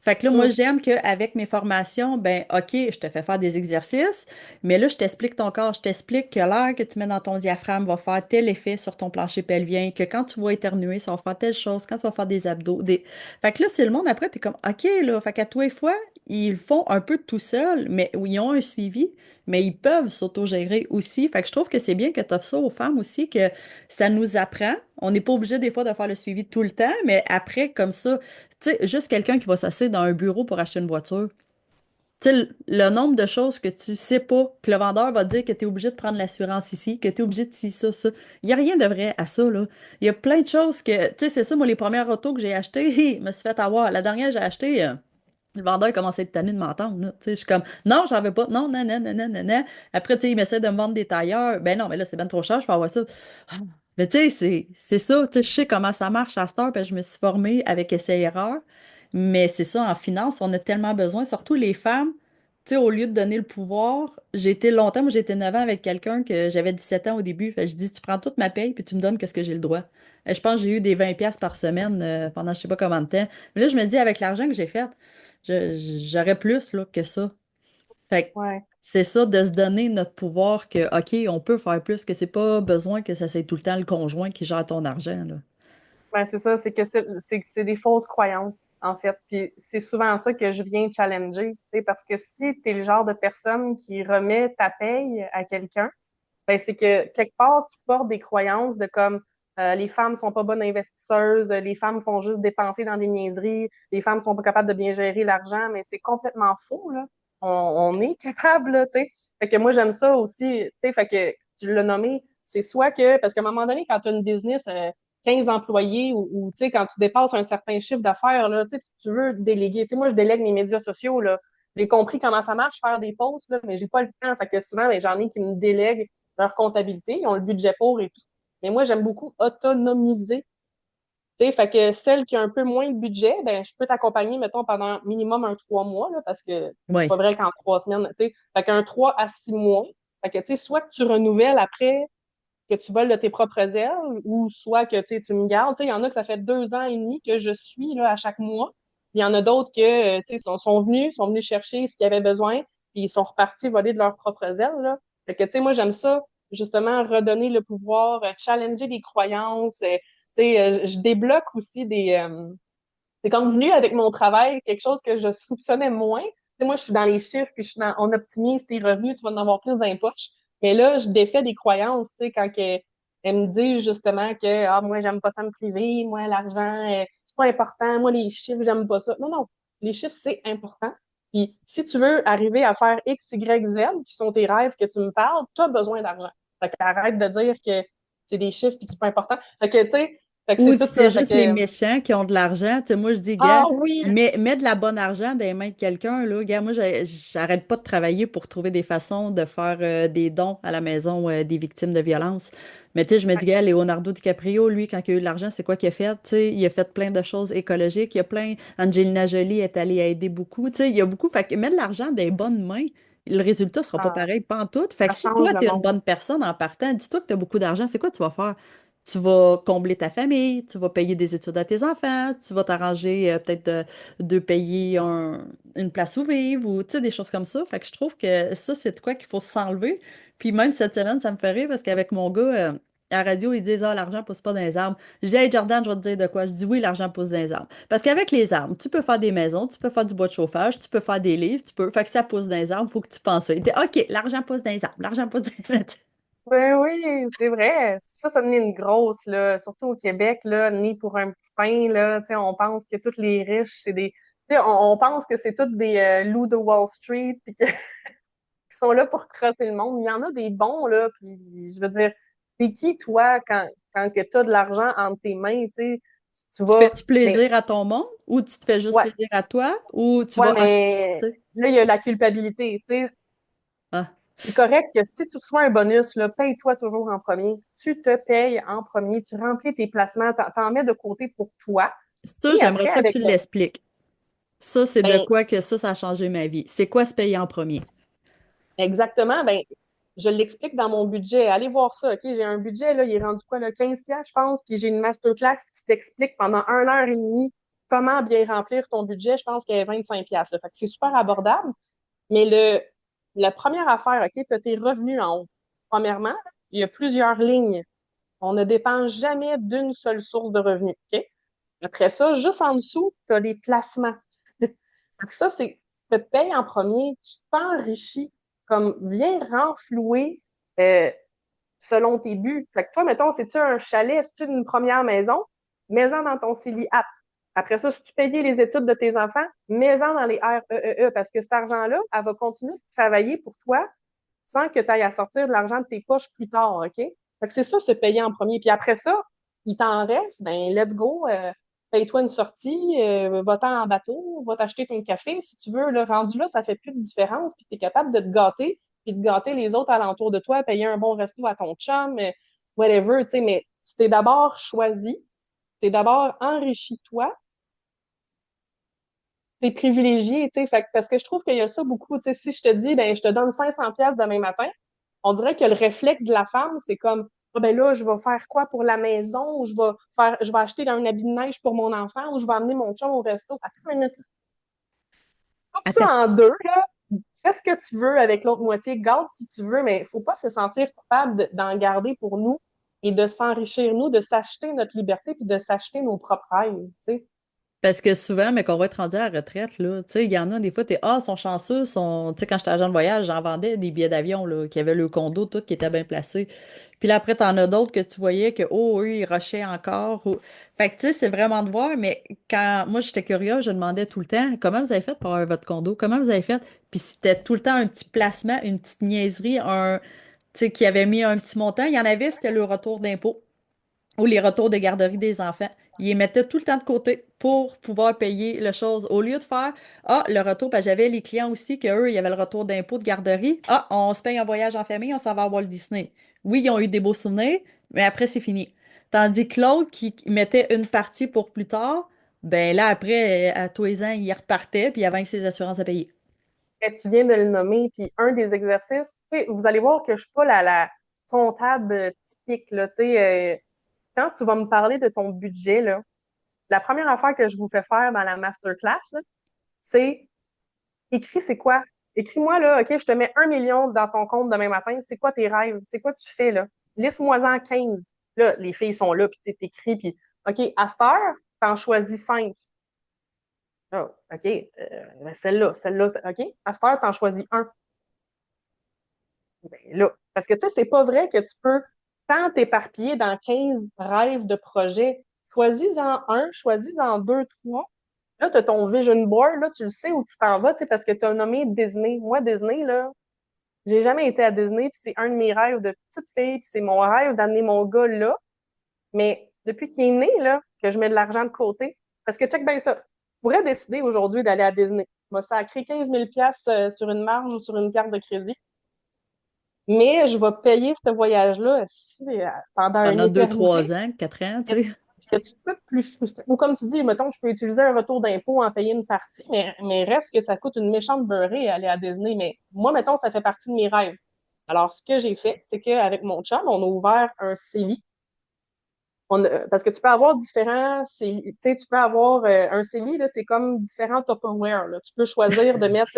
Fait que là, moi, Mm. j'aime qu'avec mes formations, ben, OK, je te fais faire des exercices, mais là, je t'explique ton corps. Je t'explique que l'air que tu mets dans ton diaphragme va faire tel effet sur ton plancher pelvien, que quand tu vas éternuer, ça va faire telle chose, quand tu vas faire des abdos, des... Fait que là, c'est le monde, après, t'es comme, OK, là, fait qu'à tous les fois, ils le font un peu tout seuls, mais où ils ont un suivi, mais ils peuvent s'autogérer aussi. Fait que je trouve que c'est bien que tu offres ça aux femmes aussi, que ça nous apprend. On n'est pas obligé des fois de faire le suivi tout le temps, mais après, comme ça, tu sais, juste quelqu'un qui va s'asseoir dans un bureau pour acheter une voiture. Tu sais, le nombre de choses que tu sais pas, que le vendeur va te dire que tu es obligé de prendre l'assurance ici, que tu es obligé de ci, ça, ça. Il n'y a rien de vrai à ça, là. Il y a plein de choses que, tu sais, c'est ça, moi, les premières autos que j'ai achetées, je me suis fait avoir. La dernière que j'ai achetée, le vendeur commençait à être tanné de m'entendre, là. Tu sais, je suis comme, non, j'en veux pas. Non, non, non, non, non, non, non. Après, tu sais, il m'essaie de me vendre des tailleurs. Ben non, mais là, c'est bien trop cher, je peux avoir ça. Ah. Mais tu sais, c'est ça. Tu sais, je sais comment ça marche à cette heure, parce que je me suis formée avec essai-erreur. Mais c'est ça, en finance, on a tellement besoin, surtout les femmes. Tu sais, au lieu de donner le pouvoir, j'ai été longtemps, moi, j'ai été 9 ans avec quelqu'un que j'avais 17 ans au début. Fait que je dis, tu prends toute ma paye, puis tu me donnes qu'est-ce que j'ai le droit. Et je pense que j'ai eu des 20 pièces par semaine pendant je sais pas combien de temps. Mais là, je me dis, avec l'argent que j'ai fait, j'aurais plus là, que ça. Fait que Ouais. c'est ça de se donner notre pouvoir que, OK, on peut faire plus, que c'est pas besoin que ça soit tout le temps le conjoint qui gère ton argent, là. Ben, c'est ça, c'est que c'est des fausses croyances, en fait. Puis c'est souvent ça que je viens challenger, tu sais, parce que si tu es le genre de personne qui remet ta paye à quelqu'un, ben c'est que quelque part, tu portes des croyances de comme les femmes sont pas bonnes investisseuses, les femmes font juste dépenser dans des niaiseries, les femmes sont pas capables de bien gérer l'argent, mais c'est complètement faux, là. On est capable, là, tu sais. Fait que moi, j'aime ça aussi, tu sais, fait que tu l'as nommé, c'est soit que, parce qu'à un moment donné, quand tu as une business, 15 employés ou tu sais, quand tu dépasses un certain chiffre d'affaires, là, tu veux déléguer. Tu sais, moi, je délègue mes médias sociaux, là. J'ai compris comment ça marche, faire des posts, là, mais j'ai pas le temps. Fait que souvent, ben, j'en ai qui me délèguent leur comptabilité, ils ont le budget pour et tout. Mais moi, j'aime beaucoup autonomiser. Tu sais, fait que celle qui a un peu moins de budget, ben, je peux t'accompagner, mettons, pendant minimum un 3 mois, là, parce que c'est Oui, pas vrai qu'en 3 semaines, tu sais. Fait qu'un 3 à 6 mois. Fait que, tu sais, soit que tu renouvelles après, que tu voles de tes propres ailes, ou soit que, tu sais, tu me gardes. Tu sais, il y en a que ça fait 2 ans et demi que je suis, là, à chaque mois. Il y en a d'autres que, tu sais, sont venus chercher ce qu'ils avaient besoin, puis ils sont repartis voler de leurs propres ailes, là. Fait que, tu sais, moi, j'aime ça, justement, redonner le pouvoir, challenger les croyances, tu sais, je débloque aussi c'est comme venu avec mon travail, quelque chose que je soupçonnais moins. Tu sais, moi, je suis dans les chiffres, puis on optimise tes revenus, tu vas en avoir plus dans les poches. Mais là, je défais des croyances, tu sais, elles me disent justement que, ah, moi, j'aime pas ça me priver, moi, l'argent, c'est pas important, moi, les chiffres, j'aime pas ça. Non, non, les chiffres, c'est important. Puis, si tu veux arriver à faire X, Y, Z, qui sont tes rêves que tu me parles, tu as besoin d'argent. Fait qu'arrête de dire que c'est des chiffres puis que c'est pas important. Fait que, tu sais, fait que ou c'est tout c'est ça. Fait juste les que, méchants qui ont de l'argent. Tu sais, moi, je dis, gars, ah oui! mets de la bonne argent dans les mains de quelqu'un, là. Gars, moi, j'arrête pas de travailler pour trouver des façons de faire des dons à la maison des victimes de violences. Mais tu sais, je me dis, gars, Leonardo DiCaprio, lui, quand il a eu de l'argent, c'est quoi qu'il a fait? Tu sais, il a fait plein de choses écologiques. Il y a plein. Angelina Jolie est allée aider beaucoup. Tu sais, il y a beaucoup. Fait que mets de l'argent dans les bonnes mains. Le résultat sera pas Ah, pareil, pas en tout. Fait ça que si toi, change le tu es une monde. bonne personne en partant, dis-toi que tu as beaucoup d'argent, c'est quoi tu vas faire? Tu vas combler ta famille, tu vas payer des études à tes enfants, tu vas t'arranger peut-être de payer une place où vivre ou tu sais, des choses comme ça. Fait que je trouve que ça, c'est de quoi qu'il faut s'enlever. Puis même cette semaine, ça me fait rire parce qu'avec mon gars, à la radio, ils disent, ah, l'argent pousse pas dans les arbres. Je dis, hey Jordan, je vais te dire de quoi. Je dis, oui, l'argent pousse dans les arbres. Parce qu'avec les arbres, tu peux faire des maisons, tu peux faire du bois de chauffage, tu peux faire des livres, tu peux. Fait que ça pousse dans les arbres, faut que tu penses ça. Il dit, OK, l'argent pousse dans les arbres, l'argent pousse dans les arbres. Ben oui, c'est vrai. Ça devient une grosse, là. Surtout au Québec, là, né pour un petit pain, là. Tu sais, on pense que tous les riches, c'est des. Tu sais, on pense que c'est tous des loups de Wall Street, puis qui sont là pour crosser le monde. Il y en a des bons, là. Puis, je veux dire, t'es qui, toi, quand que t'as de l'argent entre tes mains, tu sais, tu Tu vas. fais-tu Mais, plaisir à ton monde ou tu te fais juste ouais, plaisir à toi ou tu ouais, vas acheter, mais tu sais? là, il y a la culpabilité, tu sais. Ah, C'est correct que si tu reçois un bonus, là, paye-toi toujours en premier. Tu te payes en premier. Tu remplis tes placements, t'en mets de côté pour toi. ça, Et j'aimerais après, ça que avec tu le... l'expliques. Ça, c'est de Ben, quoi que ça a changé ma vie. C'est quoi se payer en premier? exactement, ben, je l'explique dans mon budget. Allez voir ça, OK? J'ai un budget, là, il est rendu quoi, là, 15 piastres, je pense, puis j'ai une masterclass qui t'explique pendant 1 heure et demie comment bien remplir ton budget. Je pense qu'elle est 25 piastres, là. Fait que c'est super abordable. Mais la première affaire, OK, tu as tes revenus en haut. Premièrement, il y a plusieurs lignes. On ne dépense jamais d'une seule source de revenus, OK? Après ça, juste en dessous, tu as les placements. Donc ça, c'est, tu te payes en premier, tu t'enrichis, comme viens renflouer euh, selon tes buts. Fait que toi, mettons, c'est-tu un chalet, c'est-tu une première maison? Mets-en dans ton CELI app. Après ça, si tu payais les études de tes enfants, mets-en dans les REEE parce que cet argent-là, elle va continuer de travailler pour toi sans que tu ailles à sortir de l'argent de tes poches plus tard, OK? Fait que c'est ça, se payer en premier. Puis après ça, il t'en reste, ben let's go, paye-toi une sortie, va-t'en en bateau, va t'acheter ton café si tu veux. Là, rendu là, ça fait plus de différence, puis tu es capable de te gâter, puis de gâter les autres alentours de toi, payer un bon resto à ton chum, whatever, tu sais, mais tu t'es d'abord choisi, tu t'es d'abord enrichi toi, t'es privilégié, tu sais, fait, parce que je trouve qu'il y a ça beaucoup, tu sais, si je te dis, ben, je te donne 500 pièces demain matin, on dirait que le réflexe de la femme, c'est comme, ah, ben là, je vais faire quoi pour la maison, ou je vais acheter un habit de neige pour mon enfant, ou je vais amener mon chum au resto. Attends une minute, coupe ça Attends. en deux, là. Fais ce que tu veux avec l'autre moitié, garde qui tu veux, mais il faut pas se sentir coupable d'en garder pour nous et de s'enrichir, nous, de s'acheter notre liberté puis de s'acheter nos propres rêves, tu sais. Parce que souvent, mais qu'on va être rendu à la retraite, là, tu sais, il y en a des fois, sont chanceux, tu sais, quand j'étais agent de voyage, j'en vendais des billets d'avion, là, qui avaient le condo, tout, qui était bien placé. Puis là, après, t'en as d'autres que tu voyais que, oh, eux, ils rushaient encore. Fait que, tu sais, c'est vraiment de voir, mais quand moi, j'étais curieuse, je demandais tout le temps, comment vous avez fait pour avoir votre condo? Comment vous avez fait? Puis c'était tout le temps un petit placement, une petite niaiserie, tu sais, qui avait mis un petit montant. Il y en avait, c'était le retour d'impôt ou les retours de garderie des enfants. Ils les mettaient tout le temps de côté pour pouvoir payer le chose. Au lieu de faire, ah, le retour, parce que j'avais les clients aussi, qu'eux, il y avait le retour d'impôt de garderie. Ah, on se paye un voyage en famille, on s'en va à Walt Disney. Oui, ils ont eu des beaux souvenirs, mais après, c'est fini. Tandis que l'autre qui mettait une partie pour plus tard, ben là, après, à tous les ans, il repartait, puis il avait ses assurances à payer. Et tu viens de le nommer, puis un des exercices, tu sais, vous allez voir que je suis pas la comptable typique, là, tu sais, quand tu vas me parler de ton budget, là, la première affaire que je vous fais faire dans la masterclass, là, c'est écris c'est quoi? Écris-moi, là, OK, je te mets 1 million dans ton compte demain matin. C'est quoi tes rêves? C'est quoi tu fais, là? Liste-moi-en 15. Là, les filles sont là, puis t'écris, puis OK, à cette heure, t'en choisis 5. Oh, OK, ben celle-là, OK, à cette heure, t'en choisis un. Ben là, parce que tu sais, c'est pas vrai que tu peux tant t'éparpiller dans 15 rêves de projets. Choisis-en un, choisis-en deux, trois. Là, tu as ton vision board, là, tu le sais où tu t'en vas, tu sais, parce que tu as nommé Disney. Moi, Disney, là, j'ai jamais été à Disney, puis c'est un de mes rêves de petite fille, puis c'est mon rêve d'amener mon gars là. Mais depuis qu'il est né, là, que je mets de l'argent de côté, parce que check bien ça. Je pourrais décider aujourd'hui d'aller à Disney. Moi, ça a créé 15 000 sur une marge ou sur une carte de crédit. Mais je vais payer ce voyage-là pendant une Pendant deux, éternité. trois ans, 4 ans, tu sais. Puis, tu peux plus frustré. Ou comme tu dis, mettons, je peux utiliser un retour d'impôt en payer une partie, mais reste que ça coûte une méchante beurrée aller à Disney. Mais moi, mettons, ça fait partie de mes rêves. Alors, ce que j'ai fait, c'est qu'avec mon chum, on a ouvert un CELI. Parce que tu peux avoir différents CELI. Tu sais, tu peux avoir un CELI, là, c'est comme différents Tupperware, là. Tu peux choisir de mettre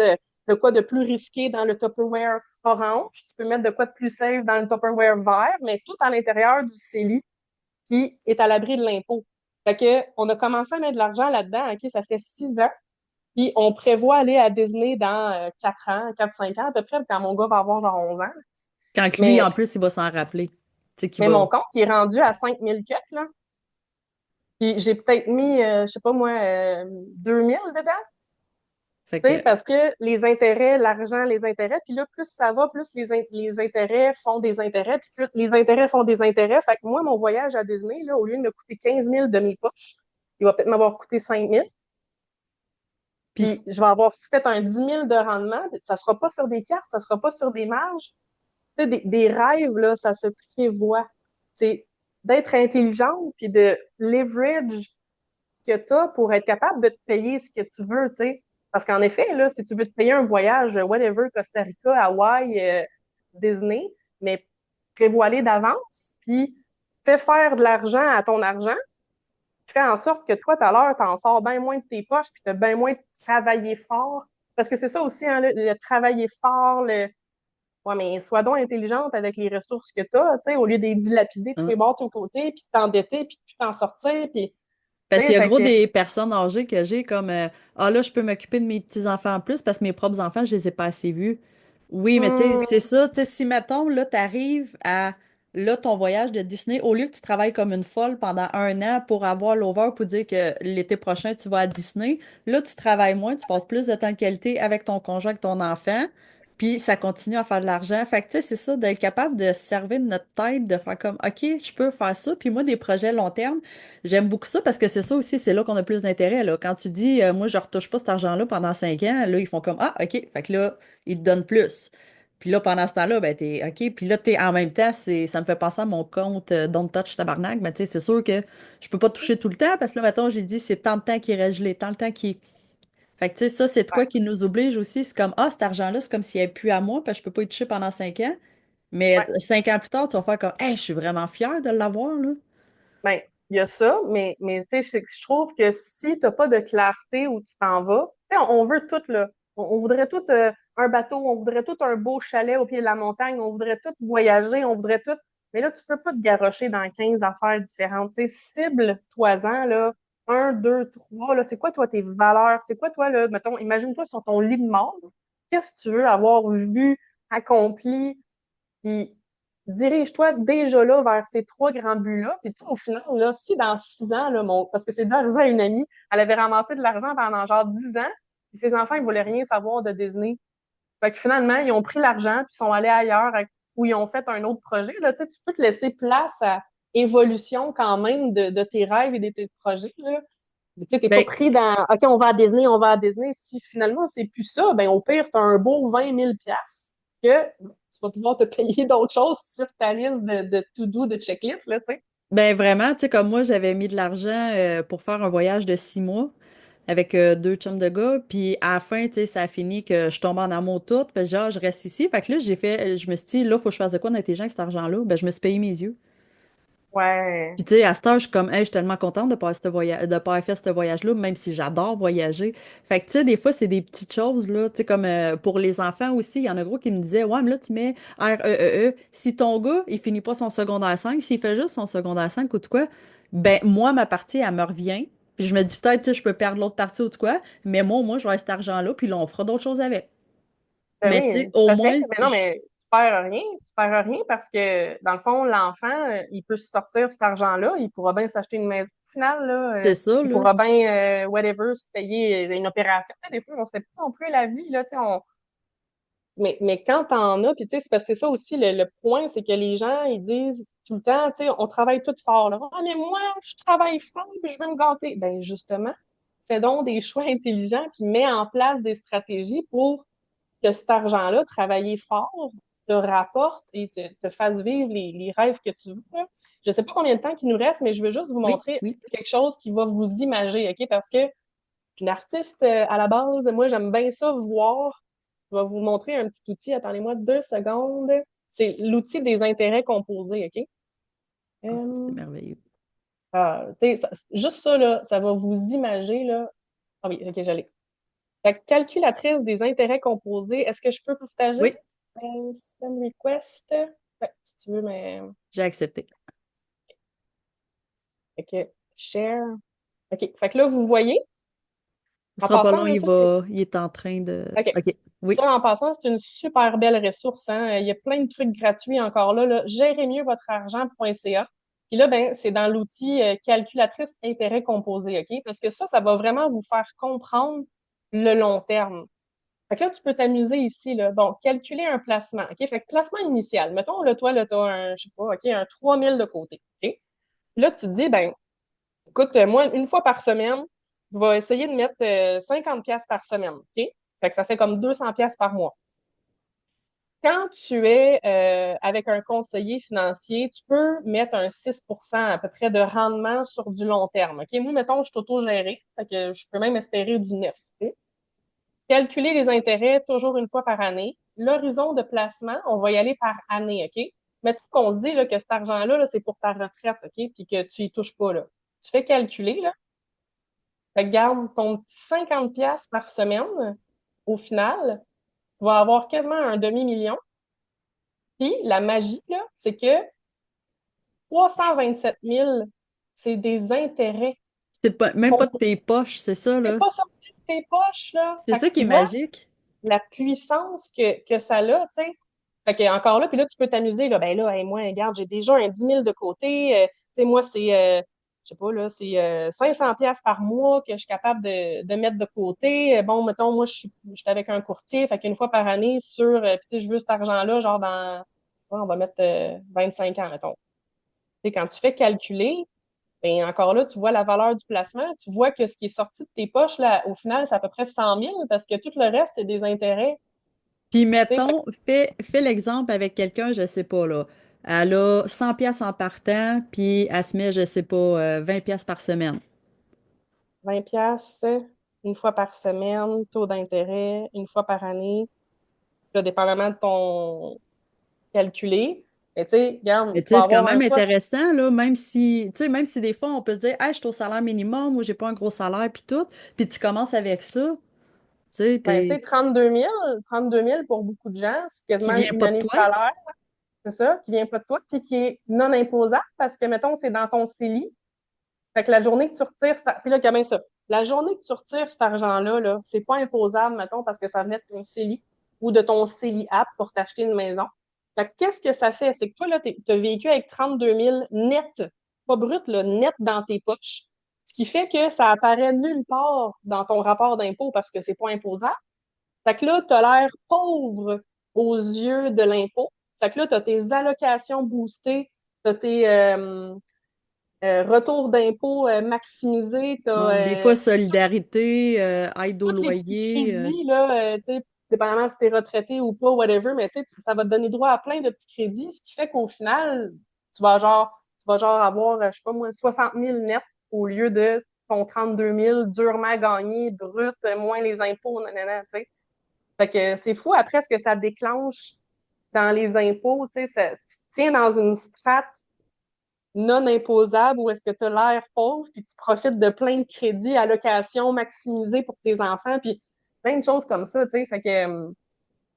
de quoi de plus risqué dans le Tupperware orange. Tu peux mettre de quoi de plus safe dans le Tupperware vert, mais tout à l'intérieur du CELI qui est à l'abri de l'impôt. Fait que, on a commencé à mettre de l'argent là-dedans, OK, ça fait 6 ans, puis on prévoit aller à Disney dans 4 ans, 4-5 ans à peu près, quand mon gars va avoir genre 11 ans. Quand que lui, en Mais, plus, il va s'en rappeler. Tu sais, qu'il mais va. mon compte, il est rendu à 5 000 cuts, là. Puis j'ai peut-être mis, je sais pas moi, 2 000 dedans, Fait tu sais, que parce que les intérêts, l'argent, les intérêts, puis là, plus ça va, plus les intérêts font des intérêts, puis plus les intérêts font des intérêts. Fait que moi, mon voyage à Disney, là, au lieu de me coûter 15 000 de mes poches, il va peut-être m'avoir coûté 5 000. puis Puis je vais avoir fait un 10 000 de rendement. Ça sera pas sur des cartes, ça sera pas sur des marges. Tu sais, des rêves, là, ça se prévoit. C'est d'être intelligente puis de leverage que tu as pour être capable de te payer ce que tu veux, tu sais. Parce qu'en effet, là, si tu veux te payer un voyage, whatever, Costa Rica, Hawaï, Disney, mais prévois-les d'avance, puis fais faire de l'argent à ton argent, fais en sorte que toi, tout à l'heure, t'en sors bien moins de tes poches, puis t'as bien moins de travailler fort. Parce que c'est ça aussi, hein, le travailler fort, le ouais, mais sois donc intelligente avec les ressources que tu as, tu sais, au lieu de les dilapider de tous Hein. les bords, de tous les côtés, puis de t'endetter, puis de plus t'en sortir, puis, tu Parce qu'il sais, y a fait gros que, des personnes âgées que j'ai comme ah là, je peux m'occuper de mes petits-enfants en plus parce que mes propres enfants, je les ai pas assez vus. Oui, mais tu sais, c'est hum, ça, tu sais, si mettons, là, t'arrives à là, ton voyage de Disney, au lieu que tu travailles comme une folle pendant 1 an pour avoir l'over pour dire que l'été prochain, tu vas à Disney, là, tu travailles moins, tu passes plus de temps de qualité avec ton conjoint, avec ton enfant, puis ça continue à faire de l'argent. Fait que, tu sais, c'est ça, d'être capable de se servir de notre tête, de faire comme, OK, je peux faire ça. Puis moi, des projets long terme, j'aime beaucoup ça parce que c'est ça aussi, c'est là qu'on a plus d'intérêt, là. Quand tu dis, moi, je retouche pas cet argent-là pendant 5 ans, là, ils font comme, ah, OK. Fait que là, ils te donnent plus. Puis là, pendant ce temps-là, ben, t'es OK. Puis là, t'es en même temps, ça me fait penser à mon compte Don't Touch Tabarnak. Mais tu sais, c'est sûr que je peux pas toucher tout le temps parce que là, mettons, j'ai dit, c'est tant de temps qui est gelé, tant de temps qui. Fait que tu sais, ça, c'est ouais, toi qui nous oblige aussi. C'est comme, ah, cet argent-là, c'est comme s'il n'y avait plus à moi, parce que je peux pas y toucher pendant 5 ans. Mais ouais. 5 ans plus tard, tu vas faire comme, hey, je suis vraiment fière de l'avoir, là. Ben, il y a ça, mais tu sais, je trouve que si t'as pas de clarté où tu t'en vas, tu sais, on veut tout, là. On voudrait tout un bateau, on voudrait tout un beau chalet au pied de la montagne, on voudrait tout voyager, on voudrait tout. Mais là, tu peux pas te garrocher dans 15 affaires différentes. Tu sais, cible-toi-en, là, un, deux, trois, là, c'est quoi, toi, tes valeurs? C'est quoi, toi, là, mettons, imagine-toi sur ton lit de mort. Qu'est-ce que tu veux avoir vu, accompli? Puis dirige-toi déjà là vers ces trois grands buts-là. Puis tu sais, au final, là, si dans 6 ans, là, parce que c'est déjà arrivé à une amie, elle avait ramassé de l'argent pendant genre 10 ans, puis ses enfants, ils voulaient rien savoir de Disney. Fait que finalement, ils ont pris l'argent, puis sont allés ailleurs, où ils ont fait un autre projet. Là, tu sais, tu peux te laisser place à évolution quand même de tes rêves et de tes projets. Là. Tu sais, t'es pas Ben, pris dans OK, on va à Disney, on va à Disney. Si finalement c'est plus ça, ben au pire, tu as un beau 20 000 que tu vas pouvoir te payer d'autres choses sur ta liste de to-do, de checklist, là, tu sais. ben vraiment, tu sais, comme moi, j'avais mis de l'argent pour faire un voyage de 6 mois avec deux chums de gars. Puis à la fin, tu sais, ça a fini que je tombe en amour toute. Fait que genre, je reste ici. Fait que là, je me suis dit, là, faut que je fasse de quoi d'intelligent avec cet argent-là. Ben, je me suis payé mes yeux. Ouais. Puis tu sais, à cette heure, je suis comme, hey, je suis tellement contente de pas de pas avoir fait ce voyage-là, même si j'adore voyager. Fait que tu sais, des fois, c'est des petites choses, là. Tu sais, comme pour les enfants aussi, il y en a gros qui me disaient, ouais, mais là, tu mets REEE. Si ton gars, il finit pas son secondaire 5, s'il fait juste son secondaire 5 ou de quoi, ben moi, ma partie, elle me revient. Puis je me dis peut-être, tu sais, je peux perdre l'autre partie ou de quoi, mais moi, au moins, je vais cet argent-là, puis là, on fera d'autres choses avec. Ben Mais oui, tu sais, au tout à fait. moins, Mais non, mais tu perds rien. Tu perds rien parce que, dans le fond, l'enfant, il peut se sortir cet argent-là, il pourra bien s'acheter une maison. Au final, là, c'est ça, il là. pourra bien, whatever, se payer une opération. Tu sais, des fois, on sait pas non plus la vie, là, tu sais, mais quand t'en as, puis tu sais, c'est parce que c'est ça aussi, le point, c'est que les gens, ils disent tout le temps, tu sais, on travaille tout fort, là. Ah, mais moi, je travaille fort, puis je veux me gâter. Ben, justement, fais donc des choix intelligents, puis mets en place des stratégies pour que cet argent-là, travailler fort, te rapporte et te fasse vivre les rêves que tu veux. Là. Je ne sais pas combien de temps il nous reste, mais je veux juste vous Oui, montrer oui. quelque chose qui va vous imager, OK? Parce que je suis une artiste à la base. Moi, j'aime bien ça voir. Je vais vous montrer un petit outil. Attendez-moi 2 secondes. C'est l'outil des intérêts composés, OK? Ah, ça, c'est Euh, merveilleux. juste ça, là, ça va vous imager, là. Ah oui, OK, j'allais. Fait que calculatrice des intérêts composés, est-ce que je peux partager? Oui, Send request. Ouais, si tu veux, mais. j'ai accepté. Fait que share. OK. Fait que là, vous voyez, Ce en sera pas passant, long, là, ça, c'est. il est en train de. OK. OK. Oui. Ça, en passant, c'est une super belle ressource. Hein? Il y a plein de trucs gratuits encore là. Gérez mieux votre argent.ca. Puis là, ben, c'est dans l'outil calculatrice intérêt composé, OK? Parce que ça va vraiment vous faire comprendre le long terme. Fait que là, tu peux t'amuser ici, là. Bon, calculer un placement. OK? Fait que placement initial. Mettons, là, toi, là, tu as un, je sais pas, OK, un 3 000 de côté. OK? Puis là, tu te dis, ben, écoute, moi, une fois par semaine, je vais essayer de mettre 50 pièces par semaine. OK? Fait que ça fait comme 200 pièces par mois. quand tu es avec un conseiller financier, tu peux mettre un 6% à peu près de rendement sur du long terme. OK? Moi, mettons, je suis auto-gérée, fait que je peux même espérer du 9. OK? Calculer les intérêts toujours une fois par année. L'horizon de placement, on va y aller par année. OK? Mettons qu'on te dit là, que cet argent-là, là, c'est pour ta retraite, OK? Puis que tu y touches pas. Là. Tu fais calculer, là. Fait que garde ton petit 50$ par semaine. Au final, tu vas avoir quasiment un demi-million. Puis la magie, là, c'est que 327 000, c'est des intérêts. C'est pas, même pas de tes poches, c'est ça, C'est là. pas sorti de tes poches, là. C'est Fait que ça qui est tu vois magique. la puissance que ça a, tu sais. Fait que encore là, puis là, tu peux t'amuser, là. Ben là, hey, moi, regarde, j'ai déjà un 10 000 de côté. Tu sais, moi, c'est, je sais pas, là, c'est 500$ par mois que je suis capable de mettre de côté. Bon, mettons, moi, je suis avec un courtier. Fait qu'une fois par année, puis tu sais, je veux cet argent-là, genre ouais, on va mettre 25 ans, mettons. Tu sais, quand tu fais calculer, ben encore là, tu vois la valeur du placement, tu vois que ce qui est sorti de tes poches, là, au final, c'est à peu près 100 000 parce que tout le reste, c'est des intérêts. Puis Tu sais, mettons, fais l'exemple avec quelqu'un, je sais pas, là. Elle a 100 pièces en partant, puis elle se met, je sais pas, 20 pièces par semaine. 20 piastres, une fois par semaine, taux d'intérêt, une fois par année, là, dépendamment de ton calculé. Mais tu sais, regarde, Mais tu tu vas sais, c'est quand avoir un même 60. intéressant, là, même si, tu sais, même si des fois, on peut se dire, ah, je suis au salaire minimum ou j'ai pas un gros salaire, puis tout, puis tu commences avec ça, tu sais, Ben, tu sais, 32 000 pour beaucoup de gens, c'est qui quasiment vient une pas de année de toi. salaire, c'est ça, qui vient pas de toi, puis qui est non imposable parce que, mettons, c'est dans ton CELI. Fait que la journée que tu retires, puis là, comment ça? La journée que tu retires cet argent-là, là, c'est pas imposable, mettons, parce que ça venait de ton CELI ou de ton CELI app pour t'acheter une maison. Fait que qu'est-ce que ça fait? C'est que toi, là, tu as vécu avec 32 000 net, pas brut, là, net dans tes poches. Ce qui fait que ça apparaît nulle part dans ton rapport d'impôt parce que c'est pas imposable. Fait que là, tu as l'air pauvre aux yeux de l'impôt. Fait que là, tu as tes allocations boostées, tu as tes, retour d'impôt maximisé, tu Bon, des as fois, solidarité, aide au tous les petits loyer. crédits, là, tu sais, dépendamment si tu es retraité ou pas, whatever, mais tu sais, ça va te donner droit à plein de petits crédits, ce qui fait qu'au final, tu vas genre avoir, je sais pas moi, 60 000 net au lieu de ton 32 000 durement gagné, brut, moins les impôts, nanana, tu sais. Fait que c'est fou après ce que ça déclenche dans les impôts, tu sais, tu te tiens dans une strate non imposable ou est-ce que tu as l'air pauvre puis tu profites de plein de crédits, allocations maximisées pour tes enfants puis plein de choses comme ça, tu sais. Fait que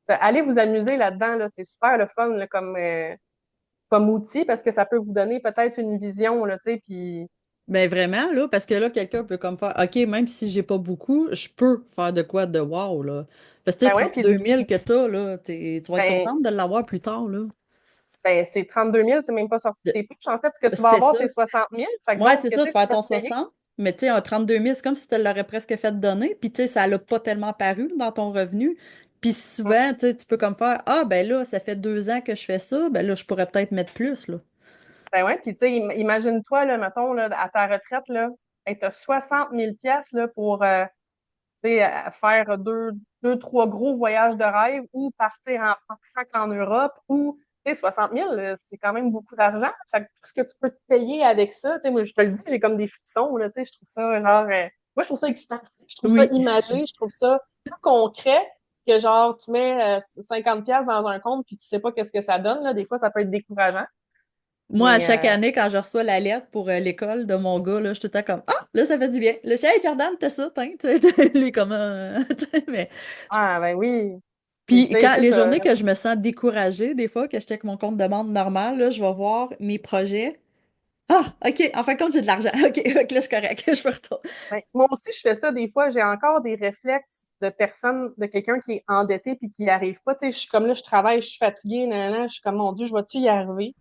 allez vous amuser là-dedans, là, c'est super le fun là, comme outil parce que ça peut vous donner peut-être une vision, là, tu sais, puis Ben vraiment, là, parce que là, quelqu'un peut comme faire, OK, même si j'ai pas beaucoup, je peux faire de quoi de wow, là. Parce que tu sais, ben ouais, 32 000 que t'as, là, tu vas être ben, contente de l'avoir plus tard, là. ben c'est 32 000, c'est même pas sorti de De- tes poches. En fait, ce que tu vas C'est avoir, ça. c'est 60 000. Fait que Ouais, donc, c'est tu ça, tu sais, vas tu avoir peux ton te payer. 60, mais tu sais, un 32 000 c'est comme si tu l'aurais presque fait donner, puis tu sais, ça l'a pas tellement paru dans ton revenu. Puis souvent, tu sais, tu peux comme faire, ah, ben là, ça fait 2 ans que je fais ça, ben là, je pourrais peut-être mettre plus, là. Ben ouais, puis tu sais, imagine-toi, là, mettons, là, à ta retraite, là, tu as 60 000 pièces là, pour tu sais, faire trois gros voyages de rêve ou partir en sac en Europe ou, tu sais, 60 000, c'est quand même beaucoup d'argent. Fait que tout ce que tu peux te payer avec ça, tu sais, moi, je te le dis, j'ai comme des frissons, là, tu sais, je trouve ça, genre, moi, je trouve ça excitant. Je trouve ça Oui. imagé, je trouve ça plus concret que, genre, tu mets 50$ dans un compte puis tu sais pas qu'est-ce que ça donne, là. Des fois, ça peut être décourageant. Moi, à Mais, chaque année, quand je reçois la lettre pour l'école de mon gars, là, je suis tout le temps comme, ah, là, ça fait du bien. Là, je suis, hey, Jordan, t'as ça, t'in, tu sais, lui, comment, tu sais, mais. ah, ben oui. Puis, Puis tu sais, quand c'est les ça. journées que je me sens découragée, des fois, que je check mon compte de demande normal, là, je vais voir mes projets. Ah, OK, en fin de compte, j'ai de l'argent. OK, OK, là, c'est correct, je peux retourner. Ben, moi aussi, je fais ça des fois. J'ai encore des réflexes de personne, de quelqu'un qui est endetté puis qui n'y arrive pas. Tu sais, je suis comme là, je travaille, je suis fatiguée, nanana, je suis comme, mon Dieu, je vais-tu y arriver?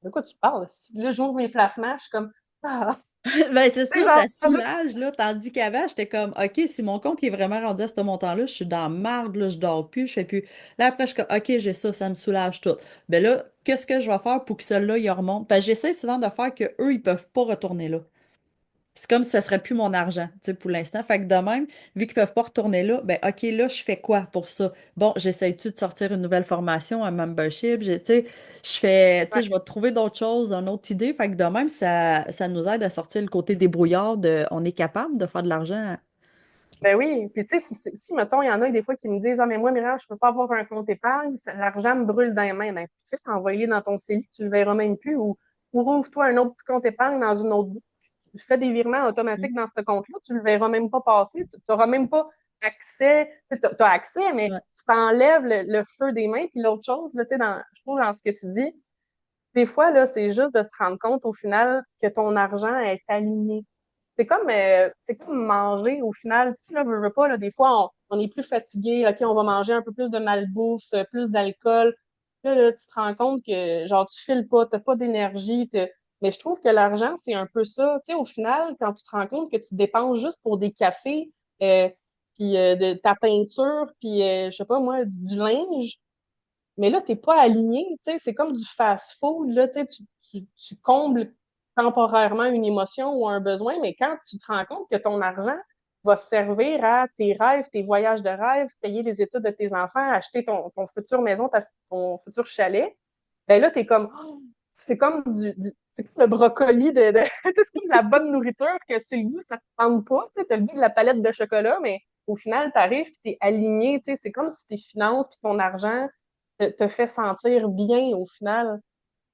De quoi tu parles? Là, j'ouvre mes placements, je suis comme, ah, Ben, c'est tu sais, ça, genre, ça soulage, là. Tandis qu'avant, j'étais comme, OK, si mon compte il est vraiment rendu à ce montant-là, je suis dans la marde, là, je dors plus, je fais plus. Là, après, je suis comme, OK, j'ai ça, ça me soulage tout. Ben là, qu'est-ce que je vais faire pour que celui-là, il remonte? Ben, j'essaie souvent de faire que eux ils peuvent pas retourner là. C'est comme si ça serait plus mon argent, tu sais, pour l'instant. Fait que de même, vu qu'ils peuvent pas retourner là, ben OK, là, je fais quoi pour ça? Bon, j'essaie-tu de sortir une nouvelle formation, un membership? Tu sais, tu sais, Ouais. je vais trouver d'autres choses, une autre idée. Fait que de même, ça nous aide à sortir le côté débrouillard de on est capable de faire de l'argent. Ben oui, puis tu sais, mettons, il y en a des fois qui me disent, ah, mais moi, Myriam, je peux pas avoir un compte épargne, l'argent me brûle dans les mains. Ben, tu sais, envoie-le dans ton CELI, tu le verras même plus, ou ouvre-toi un autre petit compte épargne dans une autre boîte. Tu fais des virements automatiques dans ce compte-là, tu le verras même pas passer, tu n'auras même pas accès, tu as accès, mais Ouais. tu t'enlèves le feu des mains. Puis l'autre chose, là, tu sais, je trouve dans ce que tu dis, des fois, là, c'est juste de se rendre compte au final que ton argent est aligné. C'est comme manger au final. Tu sais, là, veux pas, là, des fois, on est plus fatigué. OK, on va manger un peu plus de malbouffe, plus d'alcool. Là, tu te rends compte que, genre, tu files pas, t'as pas d'énergie. Mais je trouve que l'argent, c'est un peu ça. Tu sais, au final, quand tu te rends compte que tu dépenses juste pour des cafés, puis de ta peinture, puis, je sais pas moi, du linge, mais là, t'es pas aligné, tu sais, c'est comme du fast-food, là, tu sais, tu combles temporairement une émotion ou un besoin, mais quand tu te rends compte que ton argent va servir à tes rêves, tes voyages de rêve, payer les études de tes enfants, acheter ton future maison, ton futur chalet, ben là, t'es comme, oh, c'est comme le brocoli tu sais, c'est comme la bonne nourriture que sur le goût, ça te tente pas, tu sais, t'as le goût de la palette de chocolat, mais au final, t'arrives et t'es aligné, tu sais, c'est comme si tes finances puis ton argent te fait sentir bien au final.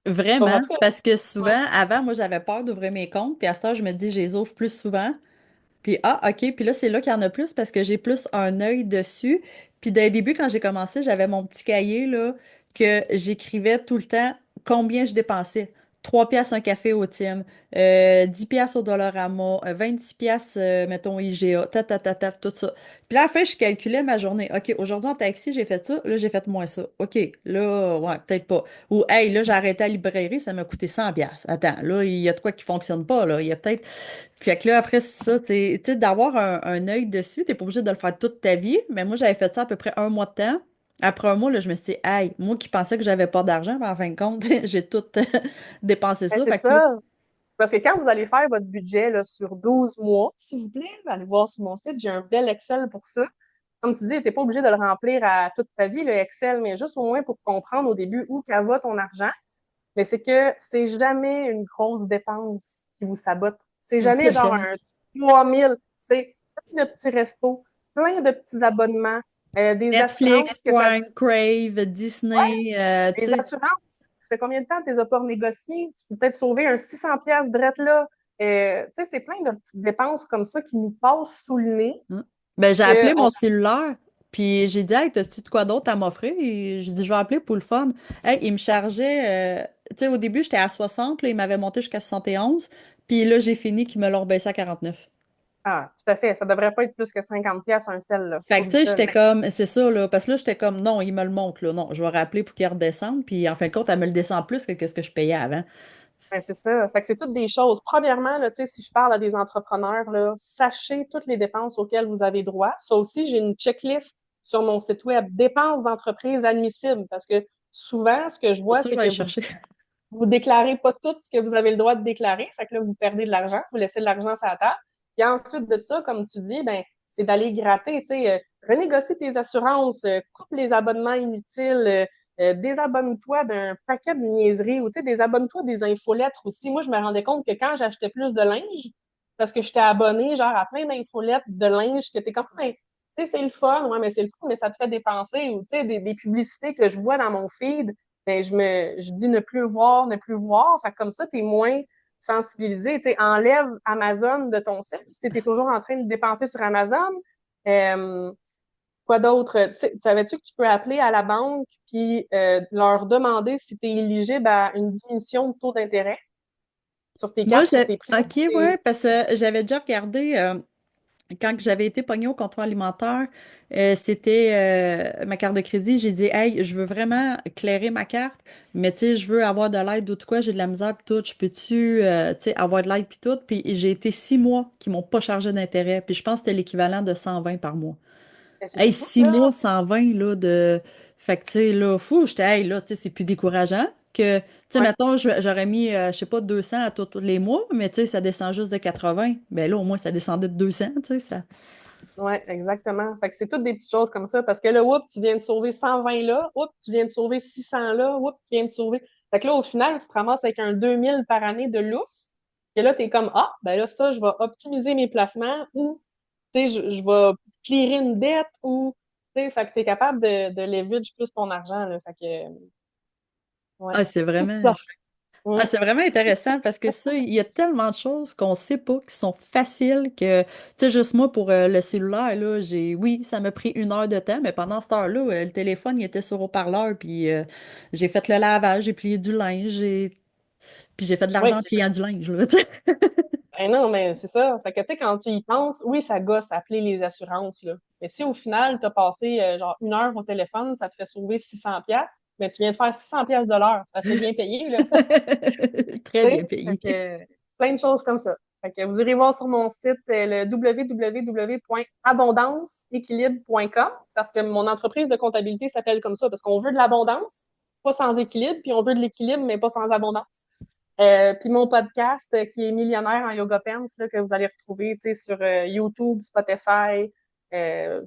En Vraiment, tout cas, parce que ouais. souvent, avant, moi, j'avais peur d'ouvrir mes comptes, puis à ce temps, je me dis, je les ouvre plus souvent. Puis, ah, OK. Puis là, c'est là qu'il y en a plus parce que j'ai plus un œil dessus. Puis, dès le début, quand j'ai commencé, j'avais mon petit cahier, là, que j'écrivais tout le temps combien je dépensais. 3 piastres un café au Tim, 10 piastres au Dollarama, 26 piastres, mettons, IGA, tout ça. Puis là, à la fin, je calculais ma journée. OK, aujourd'hui, en taxi, j'ai fait ça. Là, j'ai fait moins ça. OK, là, ouais, peut-être pas. Ou, hey, là, j'ai arrêté à la librairie, ça m'a coûté 100 piastres. Attends, là, il y a de quoi qui fonctionne pas, là. Il y a peut-être fait que là, après, c'est ça, tu sais, d'avoir un œil dessus, t'es pas obligé de le faire toute ta vie, mais moi, j'avais fait ça à peu près un mois de temps. Après un mois, là, je me suis dit, hey, moi qui pensais que j'avais pas d'argent, ben, en fin de compte, j'ai tout dépensé Ben, ça. c'est Fait que là, ça. Parce que quand vous allez faire votre budget là, sur 12 mois, s'il vous plaît, allez voir sur mon site, j'ai un bel Excel pour ça. Comme tu dis, tu n'es pas obligé de le remplir à toute ta vie, le Excel, mais juste au moins pour comprendre au début où qu'elle va ton argent. Mais c'est que c'est jamais une grosse dépense qui vous sabote. C'est jamais genre jamais. un 3000. C'est plein de petits restos, plein de petits abonnements, des assurances Netflix, que ça. Prime, Crave, Disney, tu Les sais, assurances, ça fait combien de temps que tu les as pas renégociées? Tu peux peut-être sauver un 600 pièces drette là. Tu sais, c'est plein de petites dépenses comme ça qui nous passent sous le nez. hein. Ben, j'ai Que appelé on... mon cellulaire, puis j'ai dit, hey, t'as-tu de quoi d'autre à m'offrir? Et j'ai dit, je vais appeler pour le fun. Hey, il me chargeait, tu sais, au début, j'étais à 60, là, il m'avait monté jusqu'à 71, puis là, j'ai fini qu'il me l'a rebaissé à 49. Ah, tout à fait. Ça devrait pas être plus que 50 pièces un sel, là. Fait que, tu Oublie sais, ça, là. j'étais comme, c'est ça, là, parce que là, j'étais comme, non, il me le montre, là, non, je vais rappeler pour qu'il redescende, puis en fin de compte, elle me le descend plus que ce que je payais avant. Ben, c'est ça. Fait que c'est toutes des choses. Premièrement, là, tu sais, si je parle à des entrepreneurs, là, sachez toutes les dépenses auxquelles vous avez droit. Ça aussi, j'ai une checklist sur mon site web, dépenses d'entreprise admissibles, parce que souvent, ce que je Pour vois, ça, je c'est vais que aller vous chercher. vous déclarez pas tout ce que vous avez le droit de déclarer. Fait que là, vous perdez de l'argent, vous laissez de l'argent sur la table. Puis ensuite de ça, comme tu dis, ben, c'est d'aller gratter, tu sais, renégocier tes assurances, coupe les abonnements inutiles, désabonne-toi d'un paquet de niaiseries ou, tu sais, désabonne-toi des infolettres aussi. Moi, je me rendais compte que quand j'achetais plus de linge, parce que j'étais abonnée, genre, à plein d'infolettes de linge, que t'es comme, ben, tu sais, c'est le fun, ouais, mais c'est le fun, mais ça te fait dépenser, ou, tu sais, des publicités que je vois dans mon feed, ben, je dis ne plus voir, ne plus voir. Fait que comme ça, tu es moins sensibilisé. Tu sais, enlève Amazon de ton site. Si tu es toujours en train de dépenser sur Amazon, euh, quoi d'autre? Tu sais, savais-tu que tu peux appeler à la banque puis leur demander si tu es éligible à une diminution de taux d'intérêt sur tes Moi, cartes, sur tes prix? OK, ouais, parce que j'avais déjà regardé, quand j'avais été pognée au comptoir alimentaire, c'était ma carte de crédit. J'ai dit, hey, je veux vraiment clairer ma carte, mais tu sais, je veux avoir de l'aide ou de quoi, j'ai de la misère pis tout. Je peux-tu, tu sais, avoir de l'aide pis tout? Puis j'ai été 6 mois qui m'ont pas chargé d'intérêt. Puis je pense que c'était l'équivalent de 120 par mois. Ben, c'est Hey, beaucoup, six là. mois, 120 là, de. Fait que, tu sais, là, fou, j'étais, hey, là, tu sais, c'est plus décourageant que, tu sais, Ouais, mettons, j'aurais mis, je sais pas, 200 à tous les mois, mais tu sais, ça descend juste de 80. Ben là, au moins, ça descendait de 200, tu sais, ça. ouais, exactement. Fait que c'est toutes des petites choses comme ça, parce que là, oups, tu viens de sauver 120 là, oups, tu viens de sauver 600 là, oups, tu viens de sauver. Fait que là, au final, tu te ramasses avec un 2000 par année de lousse. Et là, tu es comme, ah, ben là, ça, je vais optimiser mes placements ou, tu sais, je vais clearer une dette ou, tu sais, fait que tu es capable de leverage plus ton argent, là. Fait que, ouais, Ah, c'est tout vraiment. ça. Ah, Hum. c'est vraiment intéressant parce que ça, il y a tellement de choses qu'on sait pas, qui sont faciles que, tu sais, juste moi pour le cellulaire, là, oui, ça m'a pris 1 heure de temps, mais pendant cette heure-là, le téléphone, il était sur haut-parleur, puis j'ai fait le lavage, j'ai plié du linge, puis j'ai fait de Oui, l'argent en pliant du linge, là, tu sais. ben non, mais c'est ça. Fait que, tu sais, quand tu y penses, oui, ça gosse appeler les assurances, là. Mais si au final, tu as passé genre 1 heure au téléphone, ça te fait sauver 600 pièces, mais tu viens de faire 600 pièces de l'heure. C'est assez bien payé, là. Très Tu bien sais? Fait payé. que, plein de choses comme ça. Fait que vous irez voir sur mon site le www.abondanceéquilibre.com parce que mon entreprise de comptabilité s'appelle comme ça parce qu'on veut de l'abondance, pas sans équilibre, puis on veut de l'équilibre, mais pas sans abondance. Puis mon podcast qui est Millionnaire en Yoga Pants, là, que vous allez retrouver sur YouTube, Spotify,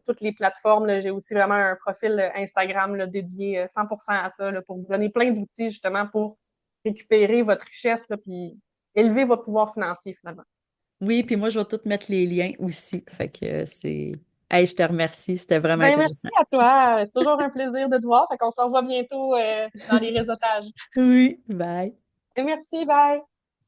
toutes les plateformes. Là. J'ai aussi vraiment un profil Instagram là, dédié 100% à ça là, pour vous donner plein d'outils justement pour récupérer votre richesse là, puis élever votre pouvoir financier finalement. Oui, puis moi, je vais tout mettre les liens aussi. Fait que c'est. Hey, je te remercie, c'était vraiment Ben merci intéressant. à toi. C'est toujours un plaisir de te voir. Fait qu'on se revoit bientôt dans les réseautages. Oui, bye. Et merci, bye.